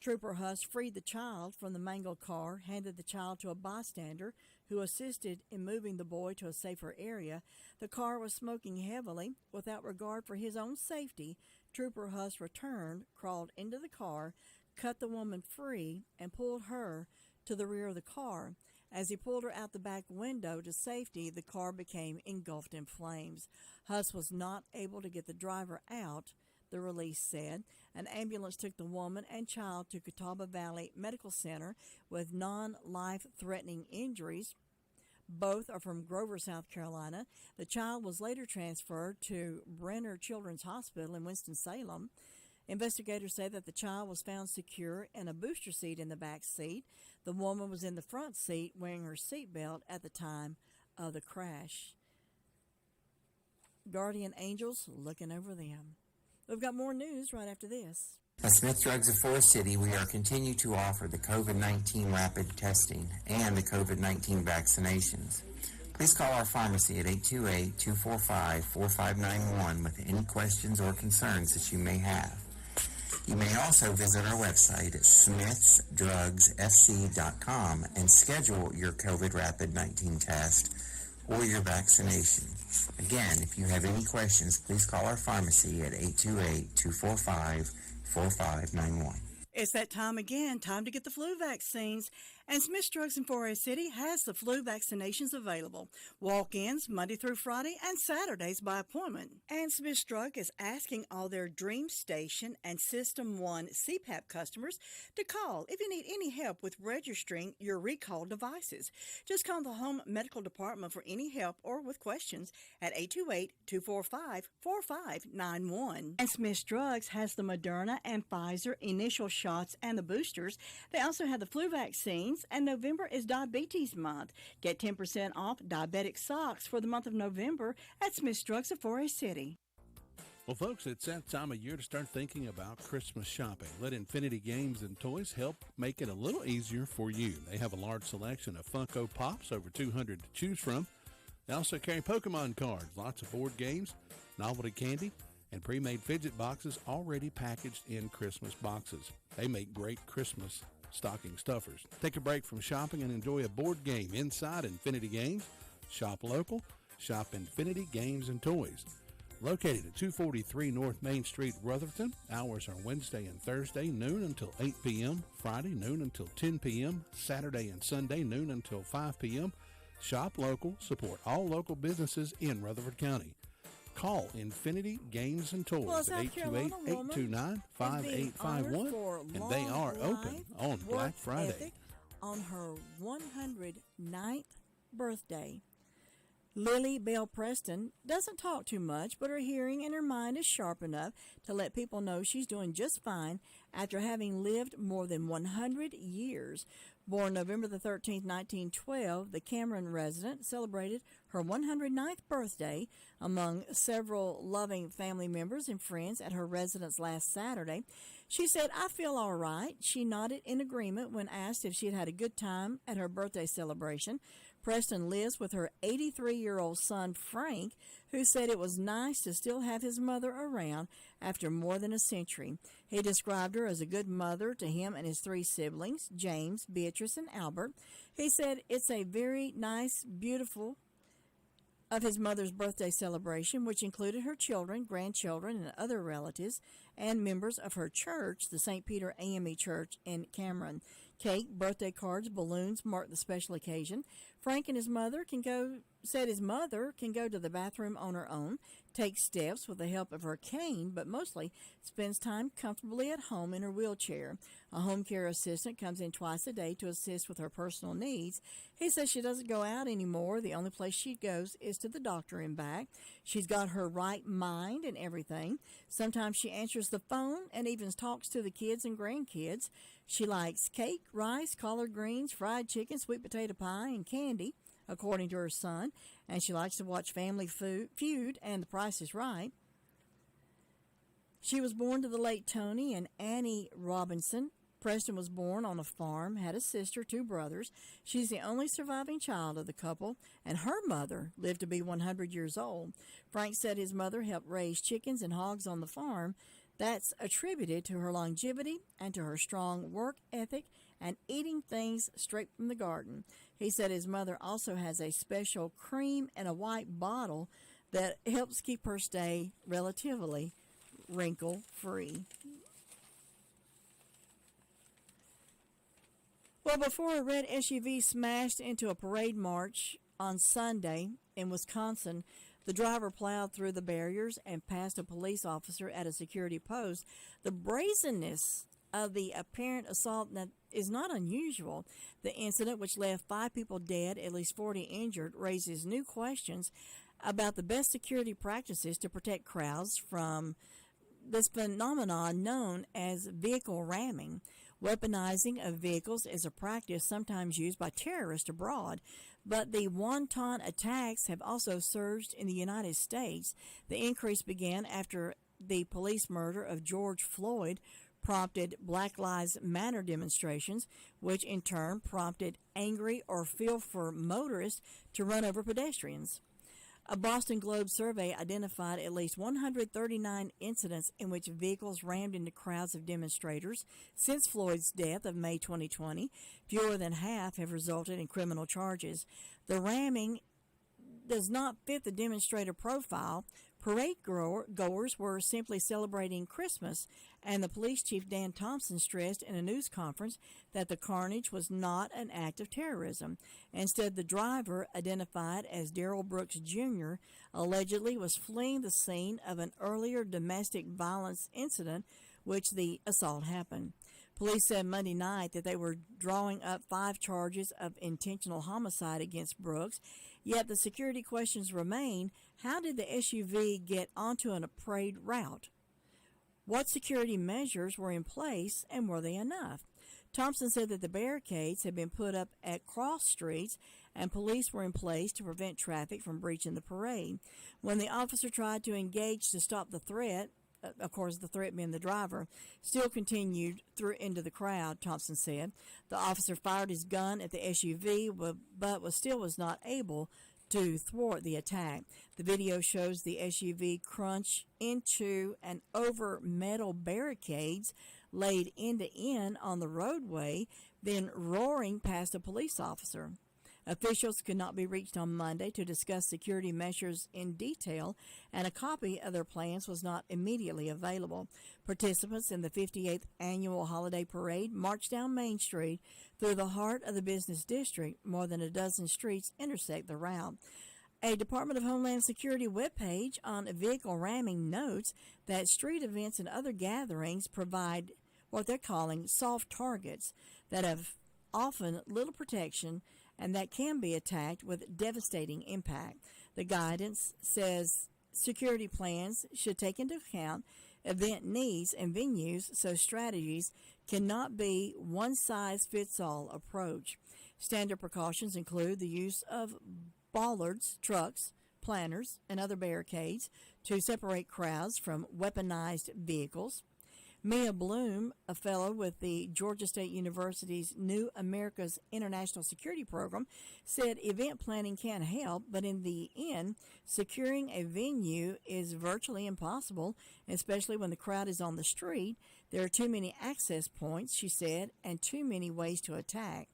Trooper Huss freed the child from the mangled car, handed the child to a bystander who assisted in moving the boy to a safer area. The car was smoking heavily. Without regard for his own safety, Trooper Huss returned, crawled into the car, cut the woman free, and pulled her to the rear of the car. As he pulled her out the back window to safety, the car became engulfed in flames. Huss was not able to get the driver out, the release said. An ambulance took the woman and child to Catawba Valley Medical Center with non-life-threatening injuries. Both are from Grover, South Carolina. The child was later transferred to Brenner Children's Hospital in Winston-Salem. Investigators say that the child was found secure in a booster seat in the back seat. The woman was in the front seat wearing her seatbelt at the time of the crash. Guardian angels looking over them. We've got more news right after this. At Smith Drugs of Forest City, we are continuing to offer the COVID-19 rapid testing and the COVID-19 vaccinations. Please call our pharmacy at 828-245-4591 with any questions or concerns that you may have. You may also visit our website at smithsdrugsfc.com and schedule your COVID rapid 19 test or your vaccination. Again, if you have any questions, please call our pharmacy at 828-245-4591. It's that time again, time to get the flu vaccines. And Smith's Drugs in Forest City has the flu vaccinations available. Walk-ins Monday through Friday and Saturdays by appointment. And Smith's Drug is asking all their Dream Station and System 1 CPAP customers to call if you need any help with registering your recalled devices. Just call the Home Medical Department for any help or with questions at 828-245-4591. And Smith's Drugs has the Moderna and Pfizer initial shots and the boosters. They also have the flu vaccines things, and November is Diabetes Month. Get 10% off diabetic socks for the month of November at Smith's Drugs of Forest City. Well, folks, it's that time of year to start thinking about Christmas shopping. Let Infinity Games and Toys help make it a little easier for you. They have a large selection of Funko Pops, over 200 to choose from. They also carry Pokemon cards, lots of board games, novelty candy, and pre-made fidget boxes already packaged in Christmas boxes. They make great Christmas stocking stuffers. Take a break from shopping and enjoy a board game inside Infinity Games. Shop local. Shop Infinity Games and Toys. Located at 243 North Main Street, Rutherford. Hours are Wednesday and Thursday, noon until 8 p.m., Friday, noon until 10 p.m., Saturday and Sunday, noon until 5 p.m. Shop local, support all local businesses in Rutherford County. Call Infinity Games and Toys at 828-829-5851, and they are open on Black Friday. On her 109th birthday. Lily Bell Preston doesn't talk too much, but her hearing and her mind is sharp enough to let people know she's doing just fine after having lived more than 100 years. Born November the 13th, 1912, the Cameron resident celebrated her 109th birthday among several loving family members and friends at her residence last Saturday. She said, "I feel all right." She nodded in agreement when asked if she had had a good time at her birthday celebration. Preston lives with her 83-year-old son, Frank, who said it was nice to still have his mother around after more than a century. He described her as a good mother to him and his 3 siblings, James, Beatrice, and Albert. He said it's a very nice, beautiful of his mother's birthday celebration, which included her children, grandchildren, and other relatives, and members of her church, the St. Peter AME Church in Cameron. Cake, birthday cards, balloons marked the special occasion. Frank and his mother said his mother can go to the bathroom on her own, take steps with the help of her cane, but mostly spends time comfortably at home in her wheelchair. A home care assistant comes in twice a day to assist with her personal needs. He says she doesn't go out anymore. The only place she goes is to the doctor and back. She's got her right mind and everything. Sometimes she answers the phone and even talks to the kids and grandkids. She likes cake, rice, collard greens, fried chicken, sweet potato pie, and candy, according to her son, and she likes to watch Family Feud and The Price is Right. She was born to the late Tony and Annie Robinson. Preston was born on a farm, had a sister, 2 brothers. She's the only surviving child of the couple, and her mother lived to be 100 years old. Frank said his mother helped raise chickens and hogs on the farm. That's attributed to her longevity and to her strong work ethic and eating things straight from the garden. He said his mother also has a special cream and a white bottle that helps keep her stay relatively wrinkle-free. Well, before a red SUV smashed into a parade march on Sunday in Wisconsin, the driver plowed through the barriers and passed a police officer at a security post. The brazenness of the apparent assault is not unusual. The incident, which left 5 people dead, at least 40 injured, raises new questions about the best security practices to protect crowds from this phenomenon known as vehicle ramming. Weaponizing of vehicles is a practice sometimes used by terrorists abroad, but the wanton attacks have also surged in the United States. The increase began after the police murder of George Floyd prompted Black Lives Matter demonstrations, which in turn prompted angry or fearful motorists to run over pedestrians. A Boston Globe survey identified at least 139 incidents in which vehicles rammed into crowds of demonstrators. Since Floyd's death of May 2020, fewer than half have resulted in criminal charges. The ramming does not fit the demonstrator profile. Parade goers were simply celebrating Christmas, and the police chief Dan Thompson stressed in a news conference that the carnage was not an act of terrorism. Instead, the driver, identified as Darrell Brooks Jr., allegedly was fleeing the scene of an earlier domestic violence incident which the assault happened. Police said Monday night that they were drawing up 5 charges of intentional homicide against Brooks, yet the security questions remain. How did the SUV get onto a parade route? What security measures were in place, and were they enough? Thompson said that the barricades had been put up at cross streets and police were in place to prevent traffic from breaching the parade. When the officer tried to engage to stop the threat, of course, the threat being the driver, still continued through into the crowd, Thompson said. The officer fired his gun at the SUV, but was not able to thwart the attack. The video shows the SUV crunch into and over metal barricades laid end to end on the roadway, then roaring past a police officer. Officials could not be reached on Monday to discuss security measures in detail, and a copy of their plans was not immediately available. Participants in the 58th annual holiday parade marched down Main Street through the heart of the business district. More than a dozen streets intersect the route. A Department of Homeland Security webpage on vehicle ramming notes that street events and other gatherings provide what they're calling soft targets that have often little protection and that can be attacked with devastating impact. The guidance says security plans should take into account event needs and venues, so strategies cannot be one-size-fits-all approach. Standard precautions include the use of bollards, trucks, planters, and other barricades to separate crowds from weaponized vehicles. Mia Bloom, a fellow with the Georgia State University's New America's International Security Program, said event planning can help, but in the end, securing a venue is virtually impossible, especially when the crowd is on the street. There are too many access points, she said, and too many ways to attack.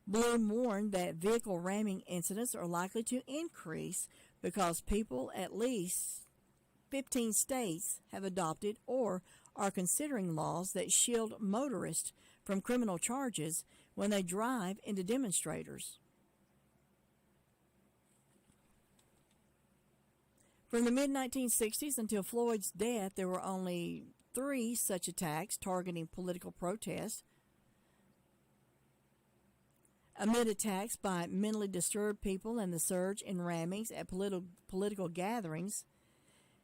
Bloom warned that vehicle ramming incidents are likely to increase because at least 15 states have adopted or are considering laws that shield motorists from criminal charges when they drive into demonstrators. From the mid-1960s until Floyd's death, there were only 3 such attacks targeting political protests. Amid attacks by mentally disturbed people and the surge in rammings at political gatherings,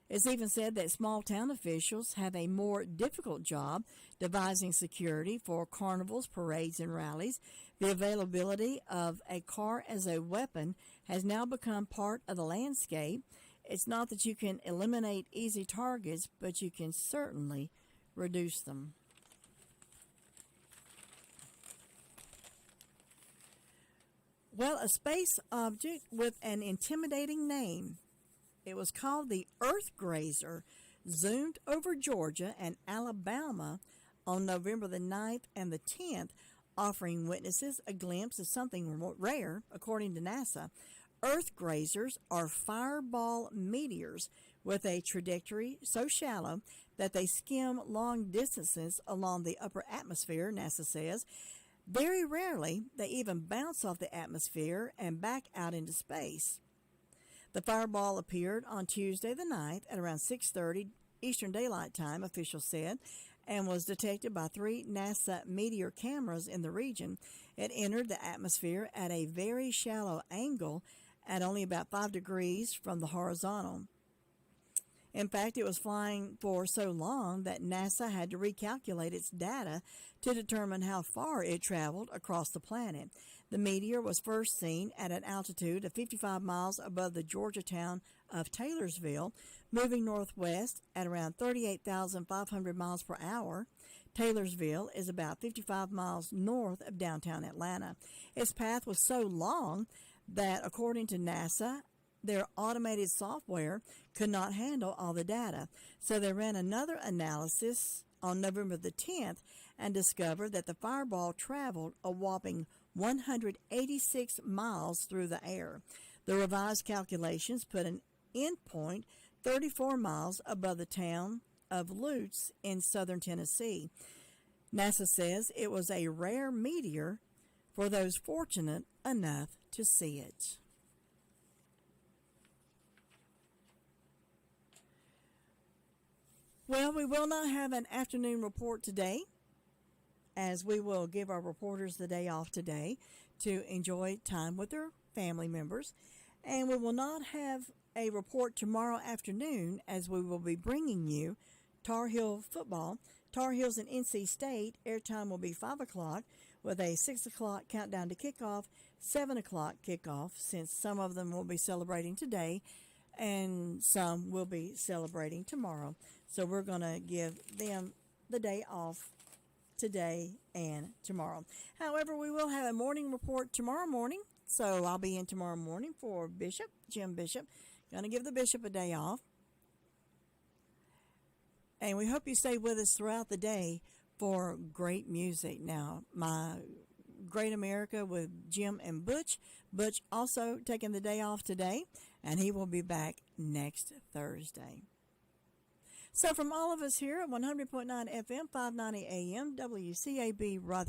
it's even said that small-town officials have a more difficult job devising security for carnivals, parades, and rallies. The availability of a car as a weapon has now become part of the landscape. It's not that you can eliminate easy targets, but you can certainly reduce them. Well, a space object with an intimidating name. It was called the Earth Grazer, zoomed over Georgia and Alabama on November the 9th and the 10th, offering witnesses a glimpse of something rare, according to NASA. Earth Grazers are fireball meteors with a trajectory so shallow that they skim long distances along the upper atmosphere, NASA says. Very rarely, they even bounce off the atmosphere and back out into space. The fireball appeared on Tuesday the 9th at around 6:30 Eastern Daylight Time, officials said, and was detected by 3 NASA meteor cameras in the region. It entered the atmosphere at a very shallow angle at only about 5 degrees from the horizontal. In fact, it was flying for so long that NASA had to recalculate its data to determine how far it traveled across the planet. The meteor was first seen at an altitude of 55 miles above the Georgia town of Taylorsville, moving northwest at around 38,500 miles per hour. Taylorsville is about 55 miles north of downtown Atlanta. Its path was so long that, according to NASA, their automated software could not handle all the data. So they ran another analysis on November the 10th and discovered that the fireball traveled a whopping 186 miles through the air. The revised calculations put an endpoint 34 miles above the town of Lutz in southern Tennessee. NASA says it was a rare meteor for those fortunate enough to see it. Well, we will not have an afternoon report today, as we will give our reporters the day off today to enjoy time with their family members. And we will not have a report tomorrow afternoon, as we will be bringing you Tar Heel football Tar Heels and NC State, airtime will be 5 o'clock with a 6 o'clock countdown to kickoff, 7 o'clock kickoff, since some of them will be celebrating today and some will be celebrating tomorrow. So we're going to give them the day off today and tomorrow. However, we will have a morning report tomorrow morning. So I'll be in tomorrow morning for Bishop, Jim Bishop. Going to give the Bishop a day off. And we hope you stay with us throughout the day for great music. Now, my Great America with Jim and Butch. Butch also taking the day off today, and he will be back next Thursday. So from all of us here at 100.9 FM, 590 AM, WCAB Rutherford.